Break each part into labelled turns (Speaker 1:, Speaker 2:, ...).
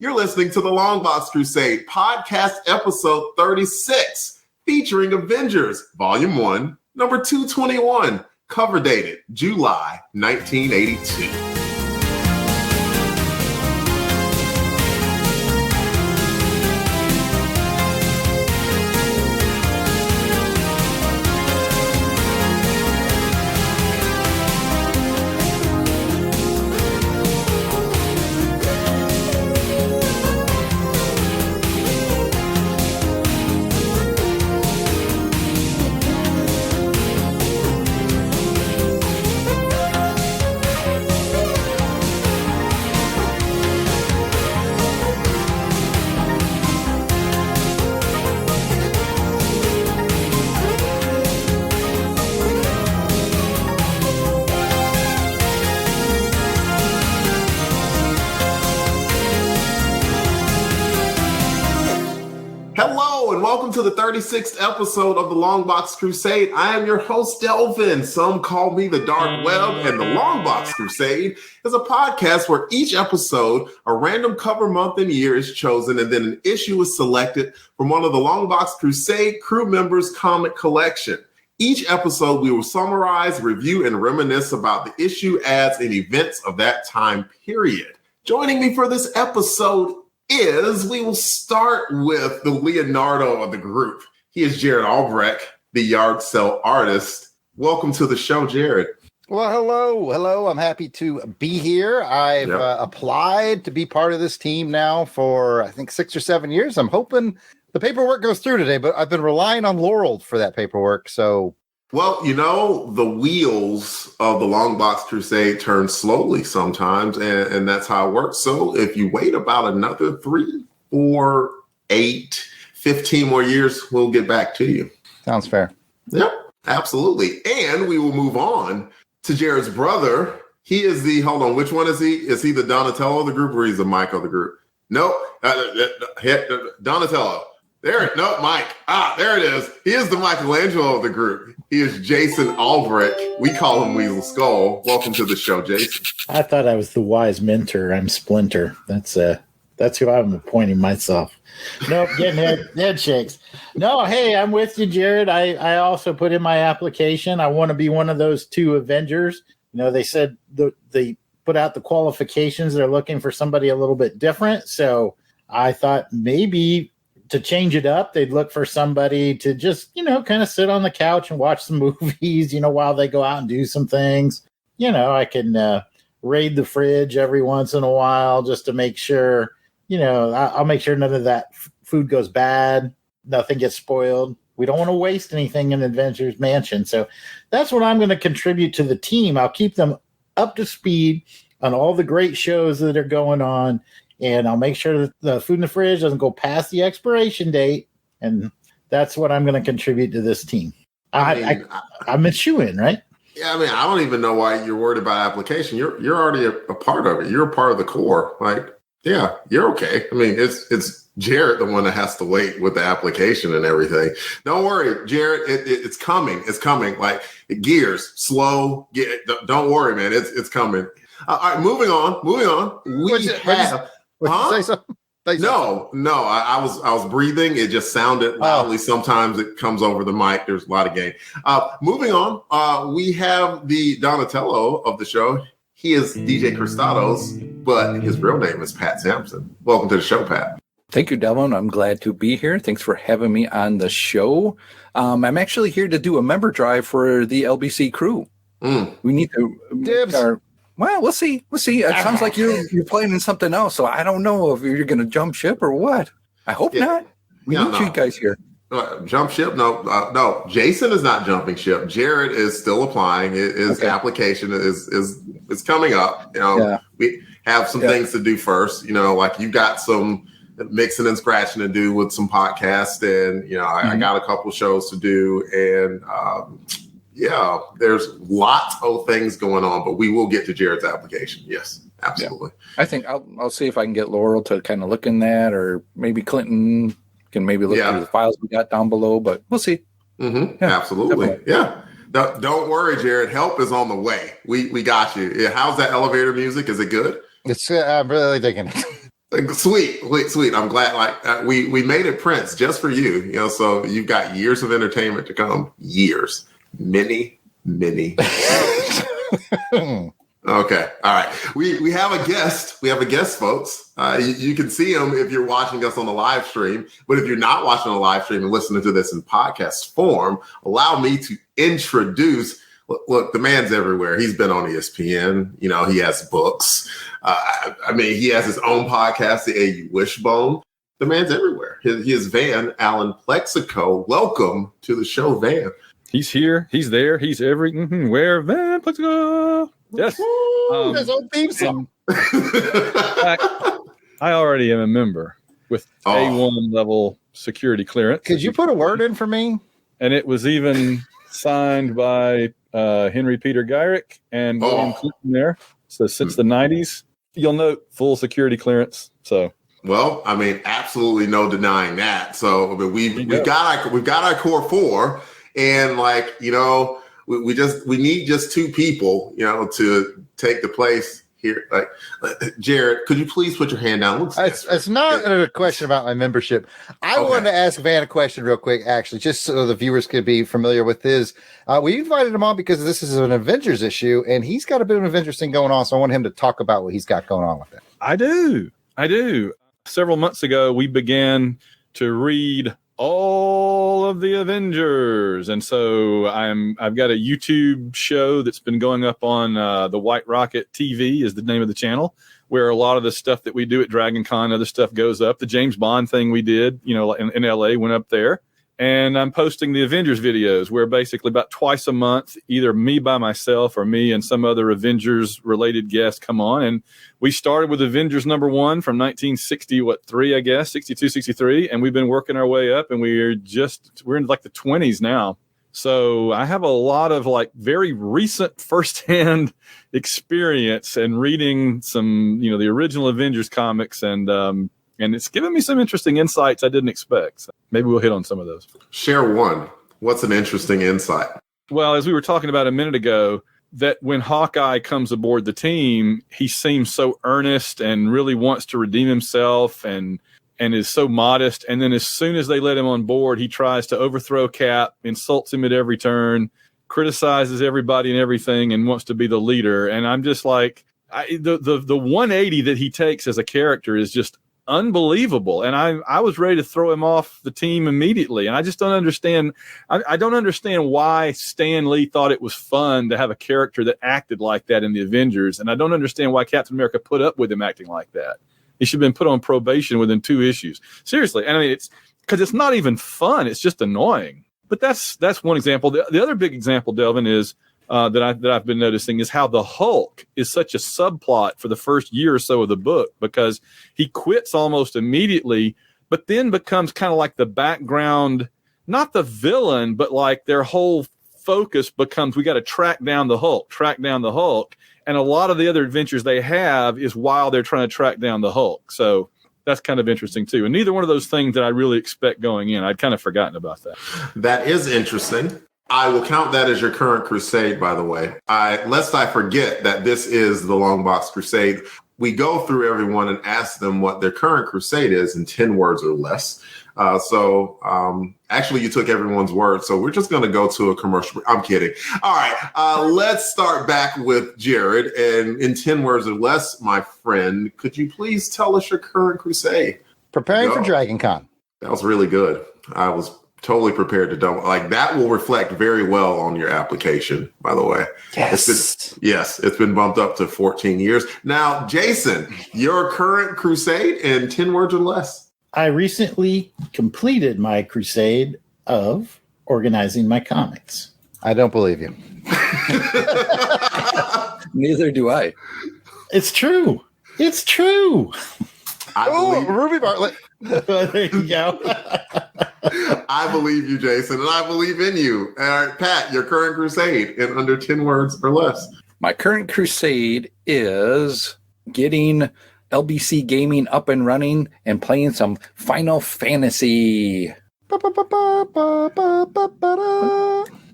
Speaker 1: You're listening to the LONGBOX CRUSADE podcast episode 36, featuring Avengers Vol.1, number 221, cover dated July 1982. Hello and welcome to the 36th episode of the LONGBOX CRUSADE. I am your host, Delvin. Some call me the Dark Web, and the LONGBOX CRUSADE is a podcast where each episode, a random cover month and year is chosen, and then an issue is selected from one of the LONGBOX CRUSADE crew members' comic collection. Each episode, we will summarize, review, and reminisce about the issue, ads, and events of that time period. Joining me for this episode we will start with the Leonardo of the group. He is Jarrod Albrecht, the yard sale artist. Welcome to the show, Jarrod.
Speaker 2: Well, hello. I'm happy to be here. I've applied to be part of this team now for, I think, 6 or 7 years. I'm hoping the paperwork goes through today, but I've been relying on Laurel for that paperwork. So,
Speaker 1: well, you know, the wheels of the LONGBOX CRUSADE turn slowly sometimes, and that's how it works. So if you wait about another 3, 4, 8, 15 more years, we'll get back to you.
Speaker 2: Sounds fair.
Speaker 1: Yep, absolutely. And we will move on to Jarrod's brother. He is which one is he? Is he the Donatello of the group or he's the Mike of the group? Nope, Donatello. Mike. There it is. He is the Michelangelo of the group. He is Jason Albrecht. We call him Weasel Skull. Welcome to the show, Jason.
Speaker 3: I thought I was the wise mentor. I'm Splinter. That's who I'm appointing myself. Nope, getting head shakes. No, hey, I'm with you, Jarrod. I also put in my application. I want to be one of those 2 Avengers. You know, they said they put out the qualifications. They're looking for somebody a little bit different. So I thought maybe to change it up, they'd look for somebody to just, kind of sit on the couch and watch some movies, while they go out and do some things. I can raid the fridge every once in a while just to make sure, I'll make sure none of that food goes bad. Nothing gets spoiled. We don't want to waste anything in Adventures Mansion. So that's what I'm going to contribute to the team. I'll keep them up to speed on all the great shows that are going on. And I'll make sure that the food in the fridge doesn't go past the expiration date. And that's what I'm going to contribute to this team. I'm a shoo-in, right?
Speaker 1: Yeah, I don't even know why you're worried about application. You're already a part of it. You're a part of the core. Yeah, you're okay. It's Jarrod, the one that has to wait with the application and everything. Don't worry, Jarrod. It's coming. It's coming. Gears, slow. Don't worry, man. It's coming. All right, moving on.
Speaker 2: Say something?
Speaker 1: No. I was breathing. It just sounded loudly. Sometimes it comes over the mic. There's a lot of gain. Moving on. We have the Donatello of the show. He is DJ Cristados, but his real name is Pat Sampson. Welcome to the show, Pat.
Speaker 4: Thank you, Delvin. I'm glad to be here. Thanks for having me on the show. I'm actually here to do a member drive for the LBC crew. We need to
Speaker 2: Dibs.
Speaker 4: Well, we'll see. It sounds like you're playing in something else, so I don't know if you're going to jump ship or what. I hope not. We need you guys here.
Speaker 1: Jump ship? No. Jason is not jumping ship. Jarrod is still applying. His application is coming up. We have some things to do first. You've got some mixing and scratching to do with some podcasts, and I got a couple shows to do, and there's lots of things going on, but we will get to Jarrod's application. Yes, absolutely.
Speaker 4: Yeah. I think I'll see if I can get Laurel to kind of look in that, or maybe Clinton can maybe look through the files we got down below, but we'll see.
Speaker 1: Mm-hmm. Yeah, absolutely. Definitely. Yeah. Don't worry, Jarrod. Help is on the way. We got you. How's that elevator music? Is it good?
Speaker 2: It's I'm really digging it.
Speaker 1: Sweet. I'm glad. Like we made it, Prince, just for you. You know, so you've got years of entertainment to come. Years, many. Okay. All right. We have a guest. We have a guest, folks. You can see him if you're watching us on the live stream. But if you're not watching the live stream and listening to this in podcast form, allow me to introduce. Look, the man's everywhere. He's been on ESPN. You know, he has books. I mean, he has his own podcast, the AU Wishbone. The man's everywhere. He is Van, Allen Plexico. Welcome to the show, Van.
Speaker 5: He's here. He's there. He's where Van Plexico. Yes.
Speaker 2: His own theme song.
Speaker 5: I already am a member with A1 level security clearance.
Speaker 2: Could you put a word in for me?
Speaker 5: And it was even signed by Henry Peter Gyrick and William Clinton there. So since the 90s, you'll note full security clearance. So.
Speaker 1: Well, I mean, absolutely no denying that. So I mean, we've got our core four, and like, you know, we need just two people, you know, to take the place here. Like, Jarrod, could you please put your hand down?
Speaker 2: It's not a question about my membership. I wanted to ask Van a question real quick, actually, just so the viewers could be familiar with his. We invited him on because this is an Avengers issue, and he's got a bit of an Avengers thing going on. So I want him to talk about what he's got going on with it.
Speaker 5: I do. Several months ago, we began to read all of the Avengers, and so I've got a YouTube show that's been going up on the White Rocket TV is the name of the channel, where a lot of the stuff that we do at Dragon Con, other stuff goes up. The James Bond thing we did, you know, in LA went up there. And I'm posting the Avengers videos where basically about twice a month, either me by myself or me and some other Avengers related guest come on. And we started with Avengers #1 from 1963, I guess, 62, 63. And we've been working our way up, and we're in like the 20s now. So I have a lot of like very recent firsthand experience and reading some, you know, the original Avengers comics, and it's given me some interesting insights I didn't expect. So maybe we'll hit on some of those.
Speaker 1: Share one. What's an interesting insight?
Speaker 5: Well, as we were talking about a minute ago, that when Hawkeye comes aboard the team, he seems so earnest and really wants to redeem himself and is so modest. And then as soon as they let him on board, he tries to overthrow Cap, insults him at every turn, criticizes everybody and everything, and wants to be the leader. And I'm just like, the 180 that he takes as a character is just unbelievable. And I was ready to throw him off the team immediately. And I just don't understand. I don't understand why Stan Lee thought it was fun to have a character that acted like that in the Avengers. And I don't understand why Captain America put up with him acting like that. He should have been put on probation within 2 issues. Seriously. And I mean, it's because it's not even fun. It's just annoying. But that's one example. The other big example, Delvin, is that I've been noticing is how the Hulk is such a subplot for the first year or so of the book, because he quits almost immediately, but then becomes kind of like the background, not the villain, but like their whole focus becomes, we got to track down the Hulk. And a lot of the other adventures they have is while they're trying to track down the Hulk. So that's kind of interesting too. And neither one of those things that I really expect going in. I'd kind of forgotten about that.
Speaker 1: That is interesting. I will count that as your current crusade, by the way. Lest I forget that this is the Longbox Crusade. We go through everyone and ask them what their current crusade is in 10 words or less. Actually, you took everyone's word, so we're just going to go to a commercial. I'm kidding. All right, let's start back with Jarrod. And in 10 words or less, my friend, could you please tell us your current crusade?
Speaker 2: Preparing for Dragon Con.
Speaker 1: That was really good. I was totally prepared to don't like that. Will reflect very well on your application, by the way.
Speaker 2: Yes.
Speaker 1: It's been bumped up to 14 years. Now, Jason, your current crusade in 10 words or less.
Speaker 3: I recently completed my crusade of organizing my comics.
Speaker 2: I don't believe you.
Speaker 4: Neither do I.
Speaker 3: It's true. It's true.
Speaker 2: Ruby Bartlett.
Speaker 3: There you go.
Speaker 1: I believe you, Jason, and I believe in you. All right, Pat, your current crusade in under 10 words or less.
Speaker 4: My current crusade is getting LBC Gaming up and running and playing some Final Fantasy.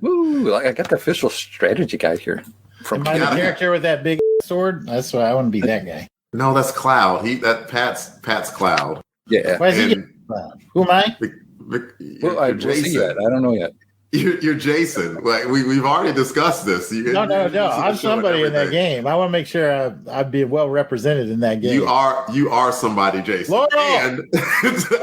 Speaker 4: Ooh, I got the official strategy guide here.
Speaker 3: Am I the character with that big sword? That's why I want to be that guy.
Speaker 1: No, that's Cloud. Pat's Cloud.
Speaker 4: Yeah.
Speaker 3: Why is he getting who am I?
Speaker 4: We'll see that. I don't know yet.
Speaker 1: You're Jason. Like we've already discussed this.
Speaker 3: No. I'm somebody in that game. I want to make sure I'd be well represented in that game.
Speaker 1: You are somebody, Jason.
Speaker 3: Laurel!
Speaker 1: And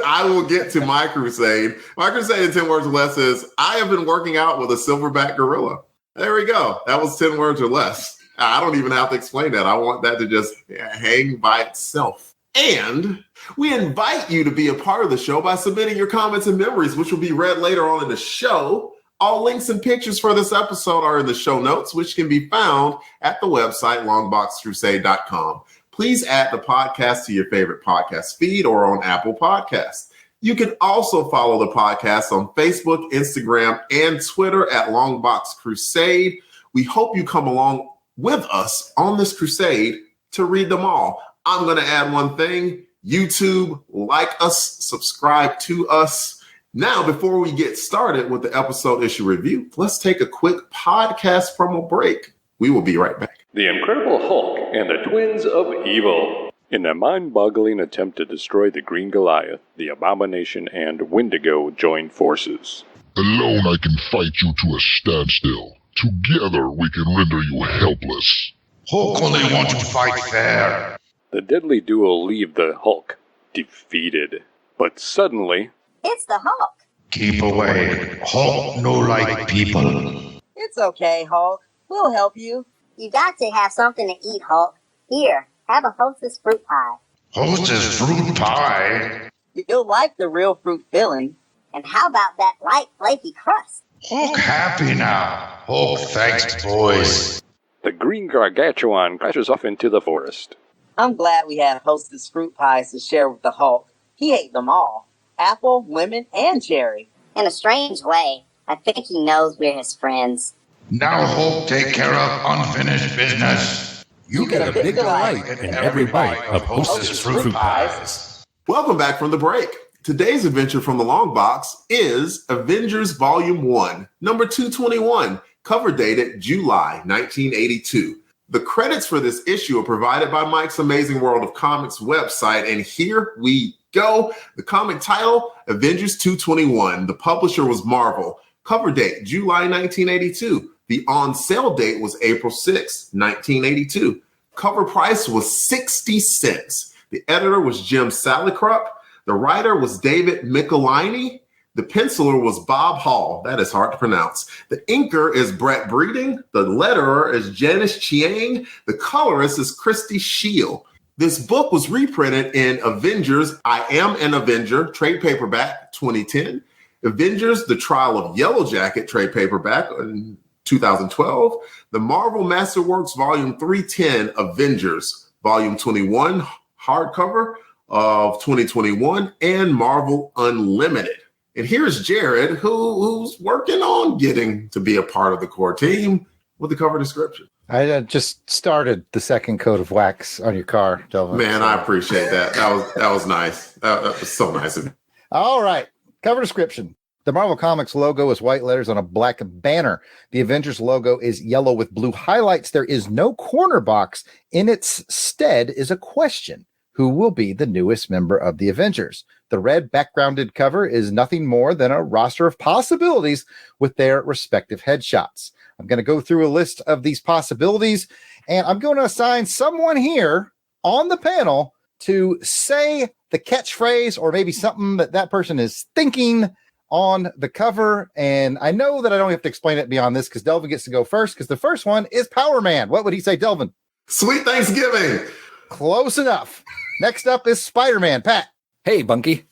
Speaker 1: I will get to my crusade. My crusade in 10 words or less is I have been working out with a silverback gorilla. There we go. That was 10 words or less. I don't even have to explain that. I want that to just hang by itself. And we invite you to be a part of the show by submitting your comments and memories, which will be read later on in the show. All links and pictures for this episode are in the show notes, which can be found at the website longboxcrusade.com. Please add the podcast to your favorite podcast feed or on Apple Podcasts. You can also follow the podcast on Facebook, Instagram, and Twitter at Longbox Crusade. We hope you come along with us on this crusade to read them all. I'm going to add one thing. YouTube, like us, subscribe to us. Now, before we get started with the episode issue review, let's take a quick podcast promo break. We will be right back.
Speaker 6: The Incredible Hulk and the Twins of Evil. In a mind-boggling attempt to destroy the Green Goliath, the Abomination and Wendigo join forces.
Speaker 7: Alone I can fight you to a standstill. Together we can render you helpless.
Speaker 8: Hulk only wanted to fight fair.
Speaker 6: The deadly duo leave the Hulk defeated. But suddenly...
Speaker 9: It's the Hulk.
Speaker 8: Keep away. Hulk no like people.
Speaker 9: It's okay, Hulk. We'll help you. You got to have something to eat, Hulk. Here, have a Hostess fruit pie.
Speaker 8: Hostess fruit pie?
Speaker 9: You'll like the real fruit filling. And how about that light, flaky crust?
Speaker 8: Hulk happy now. Hulk thanks, boys.
Speaker 6: The green gargantuan crashes off into the forest.
Speaker 9: I'm glad we have Hostess fruit pies to share with the Hulk. He ate them all. Apple, lemon, and cherry. In a strange way, I think he knows we're his friends.
Speaker 8: Now Hulk take care of unfinished business. You get a big delight in every bite of Hostess fruit pies.
Speaker 1: Welcome back from the break. Today's adventure from the Long Box is Avengers Vol.1, number 221, cover dated July 1982. The credits for this issue are provided by Mike's Amazing World of Comics website, and here we go. The comic title, Avengers 221. The publisher was Marvel. Cover date, July 1982. The on-sale date was April 6, 1982. Cover price was 60 cents. The editor was Jim Salicrup. The writer was David Michelinie. The penciler was Bob Hall. That is hard to pronounce. The inker is Brett Breeding. The letterer is Janice Chiang. The colorist is Christy Shield. This book was reprinted in Avengers, I Am an Avenger, trade paperback, 2010. Avengers, The Trial of Yellow Jacket, trade paperback in 2012. The Marvel Masterworks Volume 310, Avengers, Volume 21, hardcover of 2021, and Marvel Unlimited. And here's Jarrod, who's working on getting to be a part of the core team with the cover description.
Speaker 2: I just started the second coat of wax on your car, Delvin.
Speaker 1: Man, I appreciate that. That was nice. That was so nice of you.
Speaker 2: All right. Cover description. The Marvel Comics logo is white letters on a black banner. The Avengers logo is yellow with blue highlights. There is no corner box. In its stead is a question. Who will be the newest member of the Avengers? The red backgrounded cover is nothing more than a roster of possibilities with their respective headshots. I'm going to go through a list of these possibilities, and I'm going to assign someone here on the panel to say the catchphrase or maybe something that person is thinking on the cover. And I know that I don't have to explain it beyond this because Delvin gets to go first because the first one is Power Man. What would he say, Delvin?
Speaker 1: Sweet Thanksgiving.
Speaker 2: Close enough. Next up is Spider-Man. Pat.
Speaker 4: Hey, Bunky.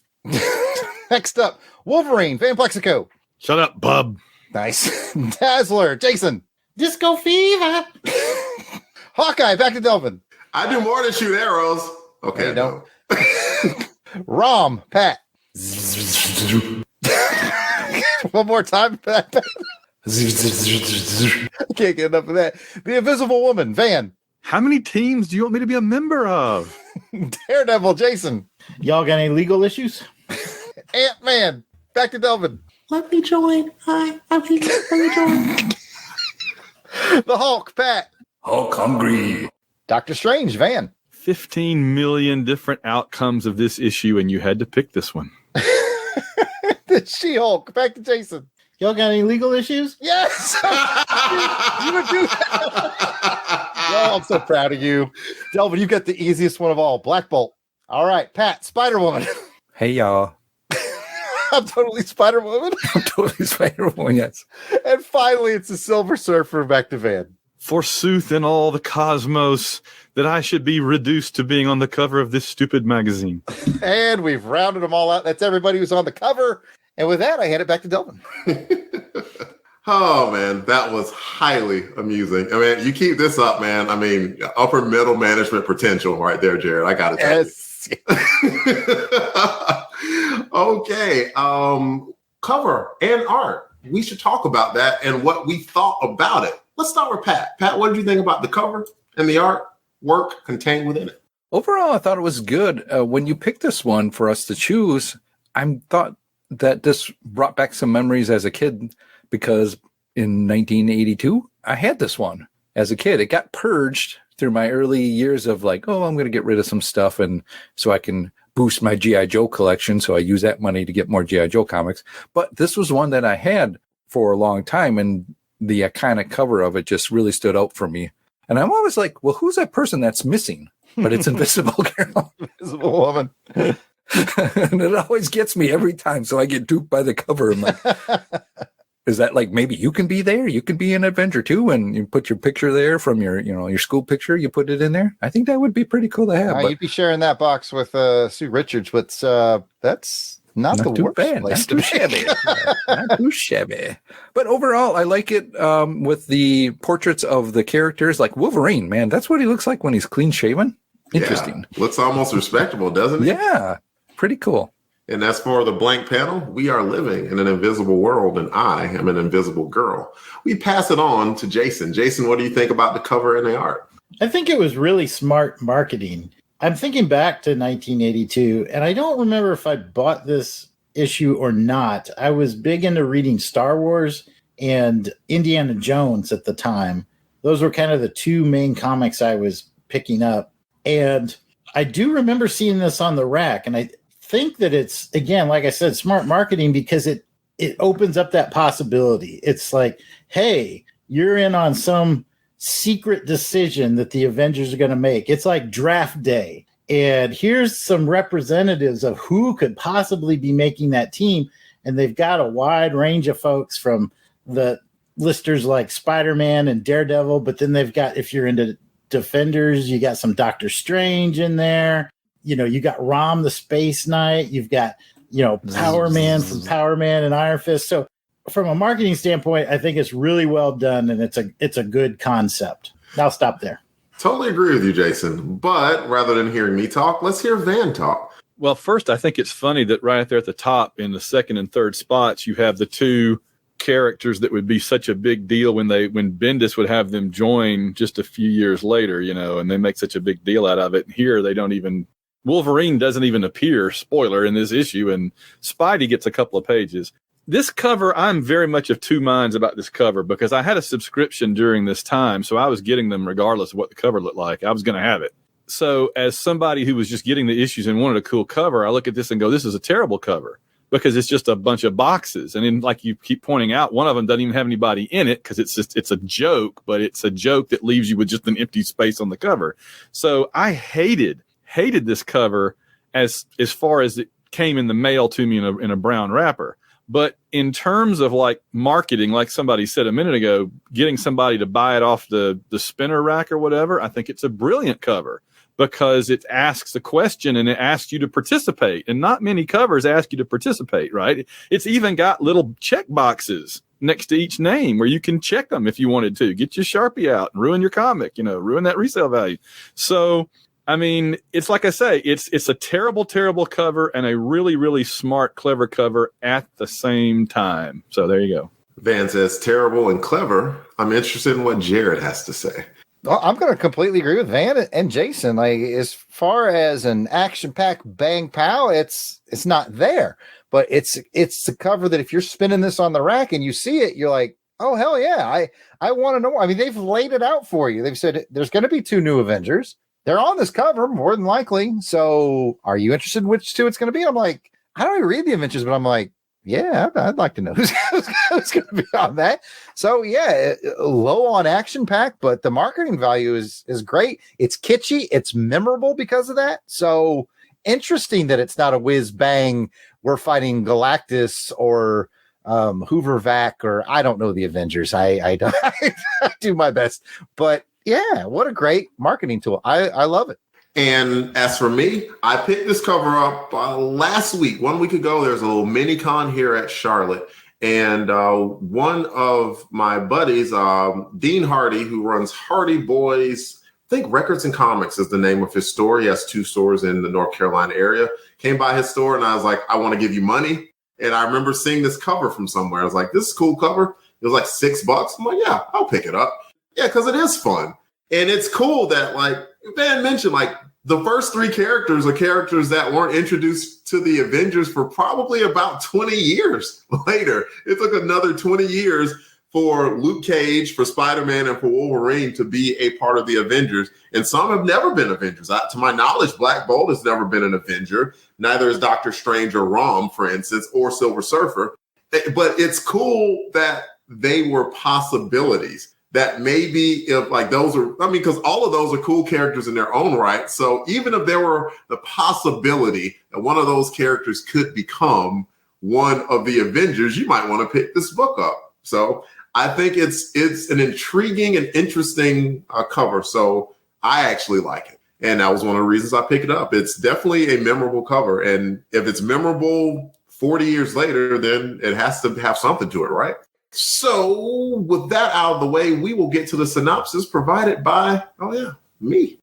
Speaker 2: Next up, Wolverine. Van Plexico.
Speaker 5: Shut up, bub.
Speaker 2: Nice. Dazzler. Jason.
Speaker 3: Disco Fever.
Speaker 2: Hawkeye. Back to Delvin.
Speaker 1: I do more than shoot arrows. Okay.
Speaker 2: You don't. Rom. Pat. One more time, Pat. I can't get enough of that. The Invisible Woman. Van.
Speaker 5: How many teams do you want me to be a member of?
Speaker 2: Daredevil. Jason.
Speaker 3: Y'all got any legal issues?
Speaker 2: Ant-Man. Back to Delvin.
Speaker 3: Let me join. Hi. Let me join.
Speaker 2: The Hulk. Pat.
Speaker 8: Hulk hungry.
Speaker 2: Doctor Strange. Van.
Speaker 5: 15 million different outcomes of this issue, and you had to pick this one.
Speaker 2: The She-Hulk. Back to Jason.
Speaker 3: Y'all got any legal issues?
Speaker 2: Yes. You would do that. Oh, I'm so proud of you. Delvin, you got the easiest one of all. Black Bolt. All right, Pat, Spider-Woman.
Speaker 4: Hey, y'all.
Speaker 2: I'm totally Spider-Woman.
Speaker 4: I'm totally Spider-Woman, yes.
Speaker 2: And finally, it's the Silver Surfer. Back to Van.
Speaker 5: Forsooth in all the cosmos that I should be reduced to being on the cover of this stupid magazine.
Speaker 2: And we've rounded them all out. That's everybody who's on the cover. And with that, I hand it back to Delvin.
Speaker 1: Oh, man, that was highly amusing. I mean, you keep this up, man. I mean, upper middle management potential right there, Jarrod. I got to tell you. Okay. Cover and art. We should talk about that and what we thought about it. Let's start with Pat. Pat, what did you think about the cover and the art work contained within it?
Speaker 4: Overall, I thought it was good. When you picked this one for us to choose, I thought that this brought back some memories as a kid, because in 1982, I had this one as a kid. It got purged through my early years of like, oh, I'm going to get rid of some stuff, and so I can boost my G.I. Joe collection. So I use that money to get more G.I. Joe comics. But this was one that I had for a long time, and the iconic cover of it just really stood out for me. And I'm always like, well, who's that person that's missing? But it's Invisible Girl.
Speaker 2: Invisible Woman.
Speaker 4: And it always gets me every time. So I get duped by the cover. I'm like, is that like, maybe you can be there? You can be an Avenger too. And you put your picture there from your, your school picture. You put it in there. I think that would be pretty cool to have.
Speaker 2: You'd be sharing that box with Sue Richards, but that's not the
Speaker 4: too
Speaker 2: worst
Speaker 4: bad.
Speaker 2: place
Speaker 4: Not too shabby. Not too shabby. But overall, I like it with the portraits of the characters. Like Wolverine, man, that's what he looks like when he's clean shaven. Interesting.
Speaker 1: Yeah, looks almost respectable, doesn't it?
Speaker 4: Yeah, pretty cool.
Speaker 1: And as for the blank panel, we are living in an invisible world, and I am an invisible girl. We pass it on to Jason. Jason, what do you think about the cover and the art?
Speaker 3: I think it was really smart marketing. I'm thinking back to 1982, and I don't remember if I bought this issue or not. I was big into reading Star Wars and Indiana Jones at the time. Those were kind of the two main comics I was picking up. And I do remember seeing this on the rack, and I think that it's, again, like I said, smart marketing, because it opens up that possibility. It's like, hey, you're in on some secret decision that the Avengers are going to make. It's like draft day, and here's some representatives of who could possibly be making that team. And they've got a wide range of folks, from the listers like Spider-Man and Daredevil, but then they've got, if you're into Defenders, you got some Doctor Strange in there. You got Rom the Space Knight. You've got, Power Man from Power Man and Iron Fist. So from a marketing standpoint, I think it's really well done, and it's a good concept. I'll stop there.
Speaker 1: Totally agree with you, Jason. But rather than hearing me talk, let's hear Van talk.
Speaker 5: Well, first, I think it's funny that right there at the top in the second and third spots, you have the two characters that would be such a big deal when Bendis would have them join just a few years later, and they make such a big deal out of it. And here they don't even, Wolverine doesn't even appear, spoiler, in this issue, and Spidey gets a couple of pages. This cover, I'm very much of two minds about this cover, because I had a subscription during this time, so I was getting them regardless of what the cover looked like. I was going to have it. So as somebody who was just getting the issues and wanted a cool cover, I look at this and go, this is a terrible cover, because it's just a bunch of boxes. And then, like you keep pointing out, one of them doesn't even have anybody in it, because it's a joke, but it's a joke that leaves you with just an empty space on the cover. So I hated this cover as far as it came in the mail to me in a brown wrapper. But in terms of like marketing, like somebody said a minute ago, getting somebody to buy it off the spinner rack or whatever, I think it's a brilliant cover, because it asks a question and it asks you to participate. And not many covers ask you to participate, right? It's even got little check boxes next to each name where you can check them if you wanted to. Get your Sharpie out and ruin your comic, ruin that resale value. So, I mean, it's like I say, it's a terrible, terrible cover and a really, really smart, clever cover at the same time. So there you go.
Speaker 1: Van says terrible and clever. I'm interested in what Jarrod has to say.
Speaker 2: I'm going to completely agree with Van and Jason. Like, as far as an action-packed bang pow, it's not there. But it's the cover that if you're spinning this on the rack and you see it, you're like, oh, hell yeah, I want to know. I mean, they've laid it out for you. They've said there's going to be 2 new Avengers. they're on this cover more than likely. So are you interested in which two it's going to be? I'm like, I don't even read the Avengers, but I'm like, yeah, I'd like to know who's going to be on that. So yeah, low on action pack, but the marketing value is great. It's kitschy. It's memorable because of that. So interesting that it's not a whiz bang. We're fighting Galactus or Hoovervac, or I don't know the Avengers. I don't I do my best, but yeah, what a great marketing tool. I love it.
Speaker 1: And as for me, I picked this cover up last week, 1 week ago. There's a little mini con here at Charlotte. And one of my buddies, Dean Hardy, who runs Hardy Boys, I think Records and Comics is the name of his store. He has 2 stores in the North Carolina area. Came by his store and I was like, I want to give you money. And I remember seeing this cover from somewhere. I was like, this is a cool cover. It was like $6. I'm like, yeah, I'll pick it up. Yeah, because it is fun. And it's cool that, like Van mentioned, like the first 3 characters are characters that weren't introduced to the Avengers for probably about 20 years later. It took another 20 years for Luke Cage, for Spider-Man, and for Wolverine to be a part of the Avengers. And some have never been Avengers. To my knowledge, Black Bolt has never been an Avenger. Neither is Doctor Strange or Rom, for instance, or Silver Surfer. But it's cool that they were possibilities. That maybe if like those are, I mean, because all of those are cool characters in their own right. So even if there were the possibility that one of those characters could become one of the Avengers, you might want to pick this book up. So I think it's an intriguing and interesting cover. So I actually like it. And that was one of the reasons I picked it up. It's definitely a memorable cover. And if it's memorable 40 years later, then it has to have something to it, right? So with that out of the way, we will get to the synopsis provided by, me.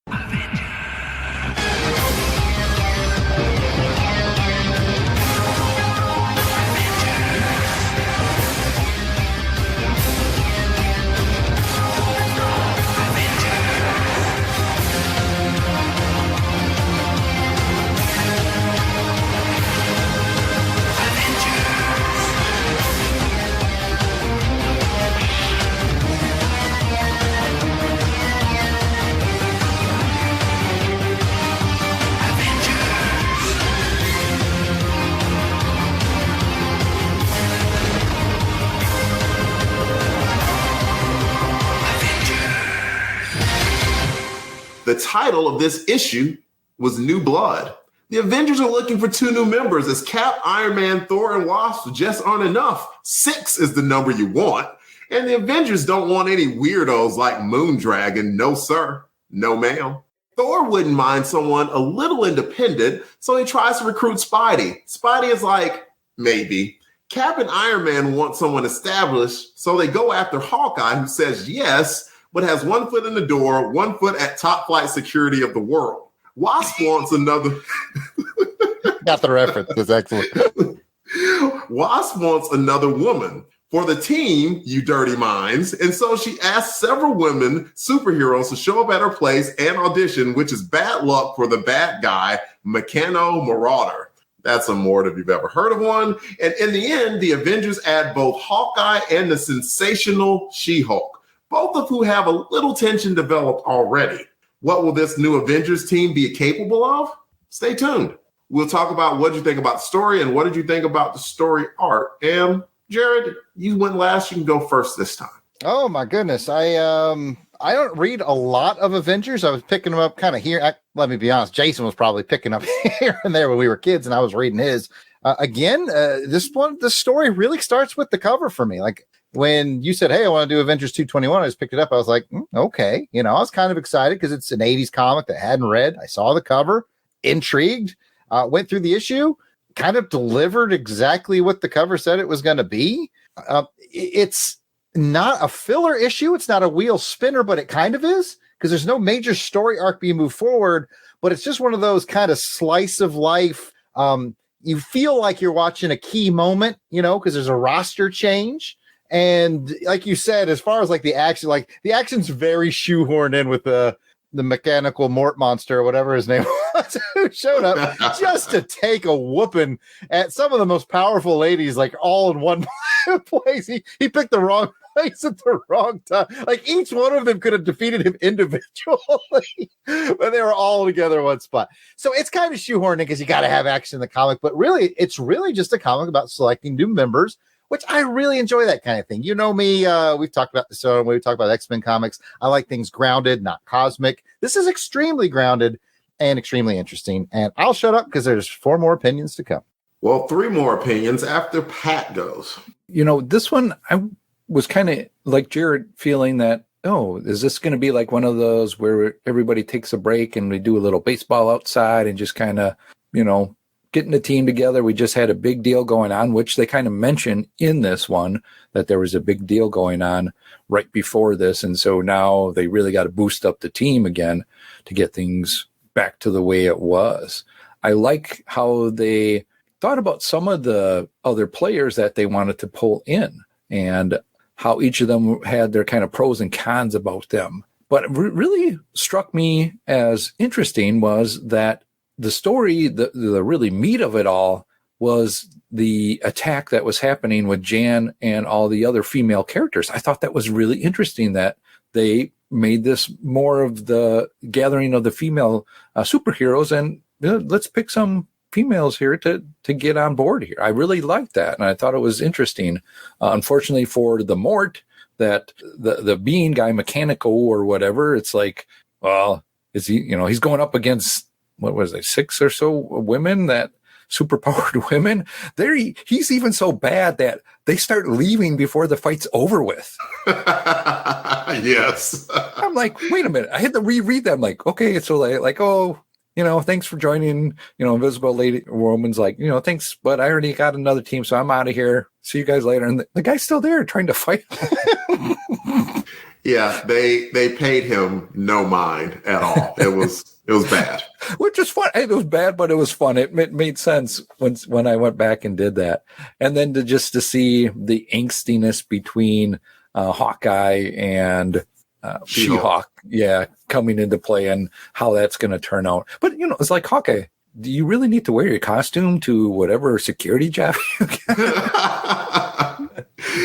Speaker 1: The title of this issue was New Blood. The Avengers are looking for 2 new members as Cap, Iron Man, Thor, and Wasp just aren't enough. 6 is the number you want. And the Avengers don't want any weirdos like Moondragon. No, sir. No, ma'am. Thor wouldn't mind someone a little independent, so he tries to recruit Spidey. Spidey is like, maybe. Cap and Iron Man want someone established, so they go after Hawkeye, who says yes, but has 1 foot in the door, 1 foot at top flight security of the world. Wasp wants another.
Speaker 2: Got the reference. That's excellent.
Speaker 1: Wasp wants another woman for the team, you dirty minds. And so she asks several women superheroes to show up at her place and audition, which is bad luck for the bad guy, Meccano Marauder. That's a mort if you've ever heard of one. And in the end, the Avengers add both Hawkeye and the sensational She-Hulk, both of who have a little tension developed already. What will this new Avengers team be capable of? Stay tuned. We'll talk about what you think about the story and what did you think about the story art. And Jarrod, you went last. You can go first this time.
Speaker 2: Oh my goodness. I don't read a lot of Avengers. I was picking them up kind of here. Let me be honest. Jason was probably picking up here and there when we were kids and I was reading his. The story really starts with the cover for me. Like, when you said, hey, I want to do Avengers 221, I just picked it up. I was like, okay. I was kind of excited because it's an 80s comic that I hadn't read. I saw the cover, intrigued, went through the issue, kind of delivered exactly what the cover said it was going to be. It's not a filler issue. It's not a wheel spinner, but it kind of is because there's no major story arc being moved forward, but it's just one of those kind of slice of life. You feel like you're watching a key moment, because there's a roster change. And like you said, as far as like the action, like the action's very shoehorned in with the mechanical Mort monster or whatever his name who showed up just to take a whooping at some of the most powerful ladies, like all in one place. He picked the wrong place at the wrong time. Like each one of them could have defeated him individually, but they were all together in one spot. So it's kind of shoehorned because you got to have action in the comic, but really, it's really just a comic about selecting new members, which I really enjoy that kind of thing. You know me, we've talked about this, so when we talk about X-Men comics, I like things grounded, not cosmic. This is extremely grounded and extremely interesting. And I'll shut up because there's 4 more opinions to come.
Speaker 1: Well, 3 more opinions after Pat goes.
Speaker 4: You know, this one, I was kind of like Jarrod, feeling that, oh, is this going to be like one of those where everybody takes a break and we do a little baseball outside and just kind of, you know, getting the team together? We just had a big deal going on, which they kind of mentioned in this one, that there was a big deal going on right before this. And so now they really got to boost up the team again to get things back to the way it was. I like how they thought about some of the other players that they wanted to pull in and how each of them had their kind of pros and cons about them. But really struck me as interesting was that the story, the really meat of it all, was the attack that was happening with Jan and all the other female characters. I thought that was really interesting that they made this more of the gathering of the female superheroes, and let's pick some females here to get on board here. I really liked that, and I thought it was interesting. Unfortunately for the Mort, that the being guy, Mechanical or whatever, it's like, well, is he? You know, he's going up against, what was it, 6 or so women, that superpowered women. He's even so bad that they start leaving before the fight's over with.
Speaker 1: Yes.
Speaker 4: I'm like, wait a minute. I had to reread that. I'm like, okay, so like, oh, you know, thanks for joining. You know, Invisible Lady Woman's like, you know, thanks, but I already got another team, so I'm out of here. See you guys later. And the guy's still there trying to fight.
Speaker 1: Yeah, they paid him no mind at all. It was bad.
Speaker 4: Which is fun. It was bad, but it was fun. It made sense when I went back and did that. And then to see the angstiness between Hawkeye and She-Hulk, coming into play and how that's going to turn out. But, you know, it's like, Hawkeye, do you really need to wear your costume to whatever security job you get?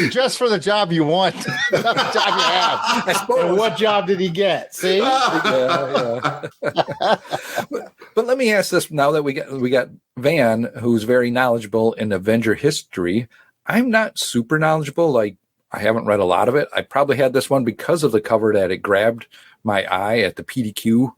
Speaker 2: Just for the job you want, not the job you have. I suppose. And what job did he get? See?
Speaker 4: Yeah. But let me ask this now that we got Van, who's very knowledgeable in Avenger history. I'm not super knowledgeable. Like, I haven't read a lot of it. I probably had this one because of the cover that it grabbed my eye at the PDQ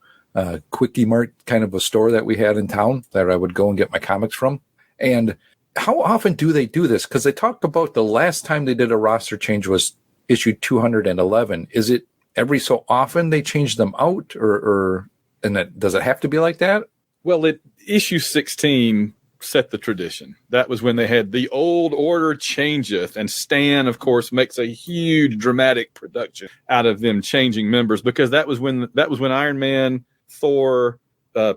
Speaker 4: Quickie Mart kind of a store that we had in town that I would go and get my comics from. And how often do they do this? Because they talked about the last time they did a roster change was issue 211. Is it every so often they change them out, does it have to be like that?
Speaker 5: Well, issue 16 set the tradition. That was when they had the old order changeth, and Stan, of course, makes a huge dramatic production out of them changing members, because that was when Iron Man, Thor,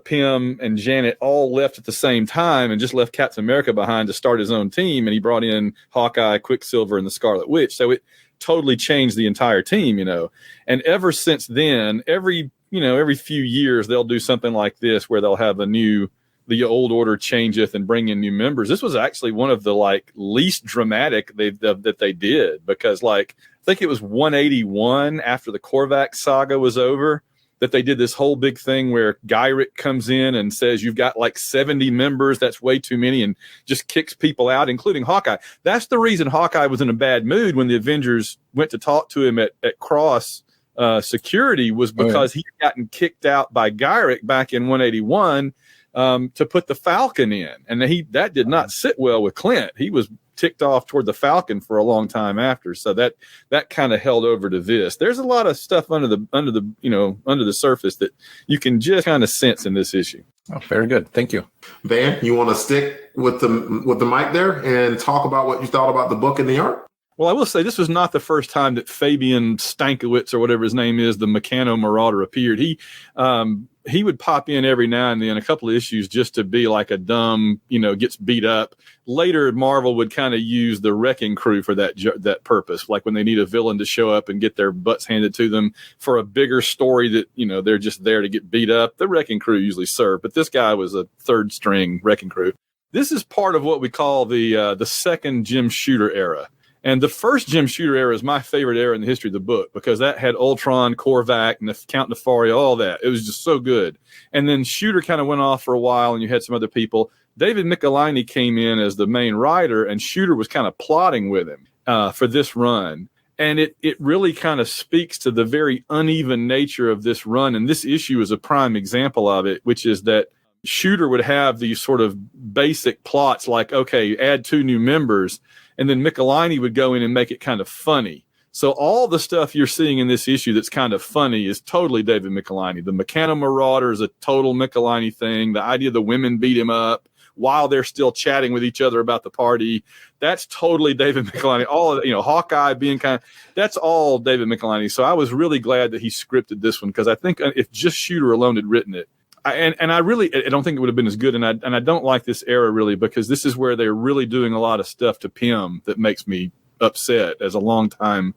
Speaker 5: Pym, and Janet all left at the same time and just left Captain America behind to start his own team, and he brought in Hawkeye, Quicksilver, and the Scarlet Witch. So it totally changed the entire team, you know. And ever since then, every few years they'll do something like this where they'll have the old order changeth and bring in new members. This was actually one of the least dramatic that they did, because I think it was 181 after the Korvac saga was over that they did this whole big thing where Gyrick comes in and says, you've got 70 members. That's way too many, and just kicks people out, including Hawkeye. That's the reason Hawkeye was in a bad mood when the Avengers went to talk to him at Cross Security, was because he had gotten kicked out by Gyrick back in 181 to put the Falcon in. And that did not sit well with Clint. He was ticked off toward the Falcon for a long time after. So that kind of held over to this. There's a lot of stuff under the surface that you can just kind of sense in this issue.
Speaker 4: Oh, very good. Thank you.
Speaker 1: Van, you want to stick with the mic there and talk about what you thought about the book and the art?
Speaker 5: Well, I will say this was not the first time that Fabian Stankiewicz or whatever his name is, the Meccano Marauder, appeared. He would pop in every now and then, a couple of issues, just to be like a dumb, gets beat up. Later, Marvel would kind of use the Wrecking Crew for that purpose, like when they need a villain to show up and get their butts handed to them for a bigger story that, they're just there to get beat up. The Wrecking Crew usually serve, but this guy was a third string Wrecking Crew. This is part of what we call the second Jim Shooter era. And the first Jim Shooter era is my favorite era in the history of the book, because that had Ultron, Korvac, and Count Nefaria, all that. It was just so good. And then Shooter kind of went off for a while, and you had some other people. David Michelinie came in as the main writer, and Shooter was kind of plotting with him for this run. And it really kind of speaks to the very uneven nature of this run. And this issue is a prime example of it, which is that Shooter would have these sort of basic plots like, okay, add 2 new members. And then Michelinie would go in and make it kind of funny. So all the stuff you're seeing in this issue that's kind of funny is totally David Michelinie. The Meccano Marauder is a total Michelinie thing. The idea the women beat him up while they're still chatting with each other about the party, that's totally David Michelinie. All of Hawkeye being that's all David Michelinie. So I was really glad that he scripted this one, because I think if just Shooter alone had written it, I don't think it would have been as good. And I don't like this era really, because this is where they're really doing a lot of stuff to Pym that makes me upset as a longtime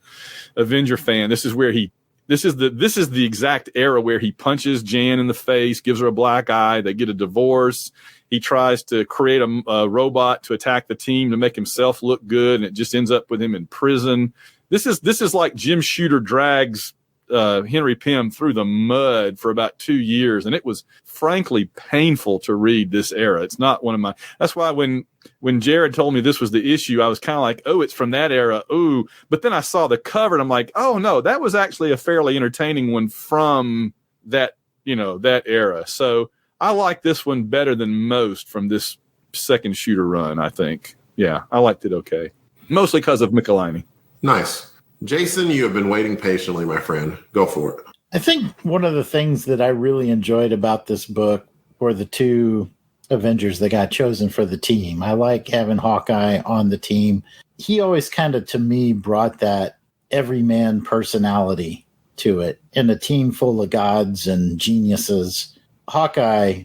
Speaker 5: Avenger fan. This is the exact era where he punches Jan in the face, gives her a black eye. They get a divorce. He tries to create a robot to attack the team to make himself look good, and it just ends up with him in prison. This is like Jim Shooter drags Henry Pym through the mud for about 2 years, and it was frankly painful to read this era. It's not one of my. That's why when Jarrod told me this was the issue, I was kind of like, oh, it's from that era. Ooh, but then I saw the cover and I'm like, oh no, that was actually a fairly entertaining one from that that era. So I like this one better than most from this second Shooter run. I think, yeah, I liked it okay, mostly because of Michelinie.
Speaker 1: Nice. Jason, you have been waiting patiently, my friend. Go for it.
Speaker 3: I think one of the things that I really enjoyed about this book were the 2 Avengers that got chosen for the team. I like having Hawkeye on the team. He always kind of, to me, brought that everyman personality to it. In a team full of gods and geniuses, Hawkeye,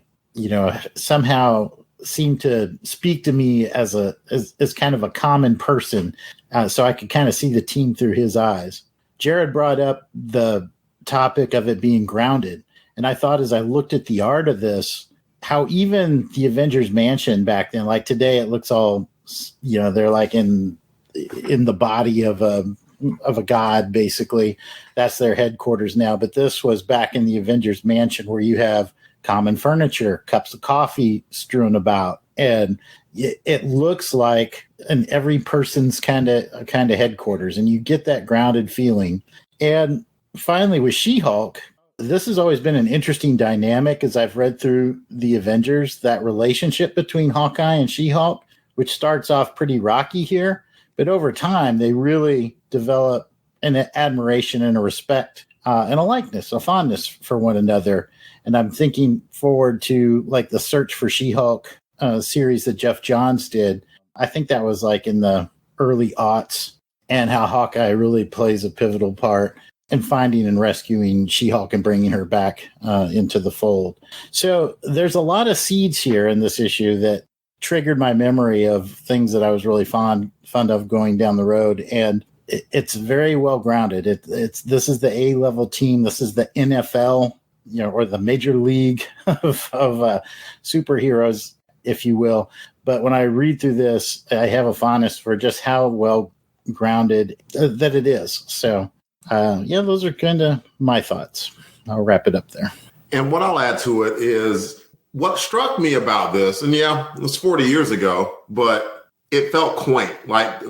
Speaker 3: somehow seemed to speak to me as kind of a common person. So I could kind of see the team through his eyes. Jarrod brought up the topic of it being grounded. And I thought, as I looked at the art of this, how even the Avengers Mansion back then, like today, it looks all, they're like in the body of a god, basically. That's their headquarters now. But this was back in the Avengers Mansion, where you have common furniture, cups of coffee strewn about, and it looks like an every person's kind of headquarters, and you get that grounded feeling. And finally, with She-Hulk, this has always been an interesting dynamic as I've read through the Avengers, that relationship between Hawkeye and She-Hulk, which starts off pretty rocky here, but over time they really develop an admiration and a respect and a likeness, a fondness for one another. And I'm thinking forward to like the Search for She-Hulk series that Jeff Johns did. I think that was like in the early aughts, and how Hawkeye really plays a pivotal part in finding and rescuing She-Hulk and bringing her back into the fold. So there's a lot of seeds here in this issue that triggered my memory of things that I was really fond of going down the road. And it's very well grounded. This is the A-level team. This is the NFL, or the major league of superheroes, if you will. But when I read through this, I have a fondness for just how well grounded that it is. So, those are kind of my thoughts. I'll wrap it up there.
Speaker 1: And what I'll add to it is what struck me about this, and it was 40 years ago, but it felt quaint, like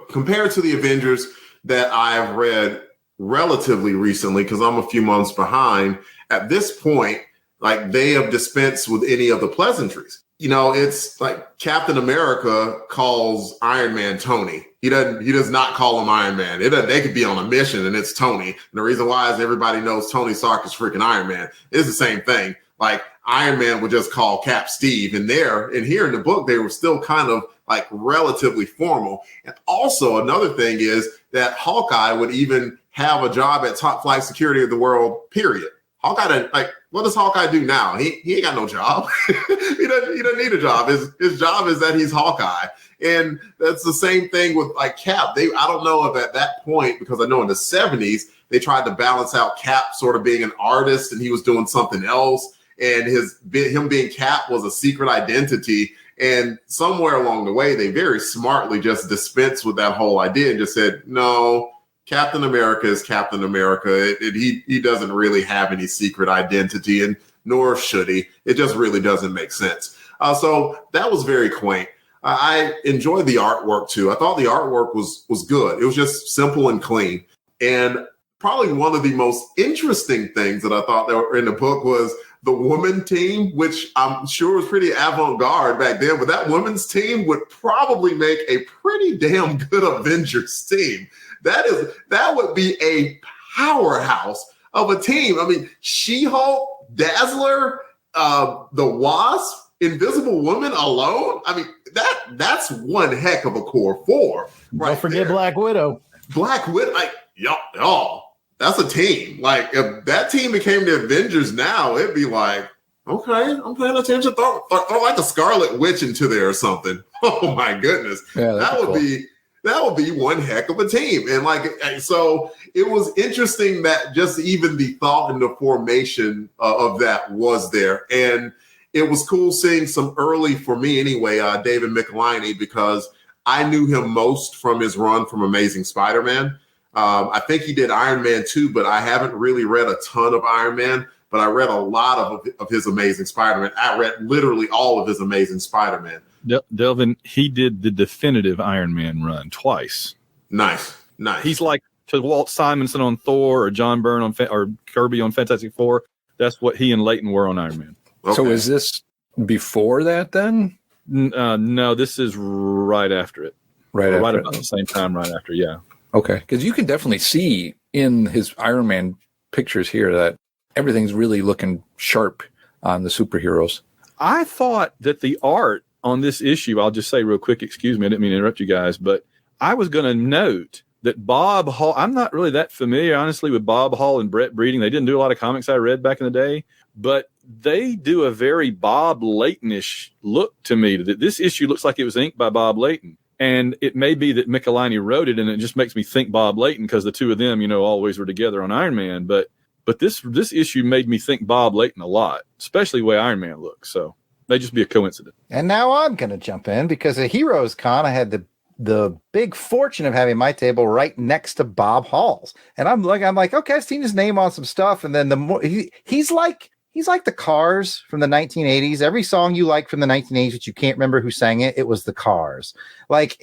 Speaker 1: compared to the Avengers that I've read relatively recently, because I'm a few months behind. At this point, like, they have dispensed with any of the pleasantries. It's like Captain America calls Iron Man Tony. He does not call him Iron Man. They could be on a mission and it's Tony. And the reason why is everybody knows Tony Stark is freaking Iron Man. It's the same thing. Like, Iron Man would just call Cap Steve. And here in the book, they were still kind of like relatively formal. And also another thing is that Hawkeye would even have a job at Top Flight Security of the World, period. Hawkeye, like, what does Hawkeye do now? He ain't got no job. he doesn't need a job. His job is that he's Hawkeye. And that's the same thing with like Cap. I don't know if at that point, because I know in the 70s, they tried to balance out Cap sort of being an artist and he was doing something else. And him being Cap was a secret identity. And somewhere along the way, they very smartly just dispensed with that whole idea and just said, no, Captain America is Captain America. He doesn't really have any secret identity, and nor should he. It just really doesn't make sense. So that was very quaint. I enjoyed the artwork too. I thought the artwork was good. It was just simple and clean. And probably one of the most interesting things that I thought that were in the book was the woman team, which I'm sure was pretty avant-garde back then, but that women's team would probably make a pretty damn good Avengers team. That would be a powerhouse of a team. I mean, She-Hulk, Dazzler, the Wasp, Invisible Woman alone. I mean, that's one heck of a core four. Right,
Speaker 3: don't forget there. Black Widow.
Speaker 1: Like y'all. That's a team. Like, if that team became the Avengers now, it'd be like, okay, I'm paying attention. Throw like a Scarlet Witch into there or something. Oh my goodness. Yeah, that would be one heck of a team. And so it was interesting that just even the thought and the formation of that was there. And it was cool seeing some early, for me anyway, David Michelinie, because I knew him most from his run from Amazing Spider-Man. I think he did Iron Man 2, but I haven't really read a ton of Iron Man, but I read a lot of his Amazing Spider-Man. I read literally all of his Amazing Spider-Man.
Speaker 5: Delvin, he did the definitive Iron Man run twice.
Speaker 1: Nice.
Speaker 5: He's like to Walt Simonson on Thor or John Byrne or Kirby on Fantastic Four. That's what he and Layton were on Iron Man.
Speaker 4: Okay. So is this before that then?
Speaker 5: No, this is right after it. Right about the same time, right after, yeah.
Speaker 4: Okay, because you can definitely see in his Iron Man pictures here that everything's really looking sharp on the superheroes.
Speaker 5: I thought that the art on this issue, I'll just say real quick, excuse me, I didn't mean to interrupt you guys, but I was going to note that Bob Hall, I'm not really that familiar, honestly, with Bob Hall and Brett Breeding. They didn't do a lot of comics I read back in the day, but they do a very Bob Layton-ish look to me. This issue looks like it was inked by Bob Layton. And it may be that Michelinie wrote it, and it just makes me think Bob Layton because the two of them, always were together on Iron Man. But this issue made me think Bob Layton a lot, especially the way Iron Man looks. So may just be a coincidence.
Speaker 2: And now I'm going to jump in because at Heroes Con, I had the big fortune of having my table right next to Bob Hall's, and I'm like, okay, I've seen his name on some stuff, and then the more he's like the Cars from the 1980s. Every song you like from the 1980s, but you can't remember who sang it, it was the Cars. Like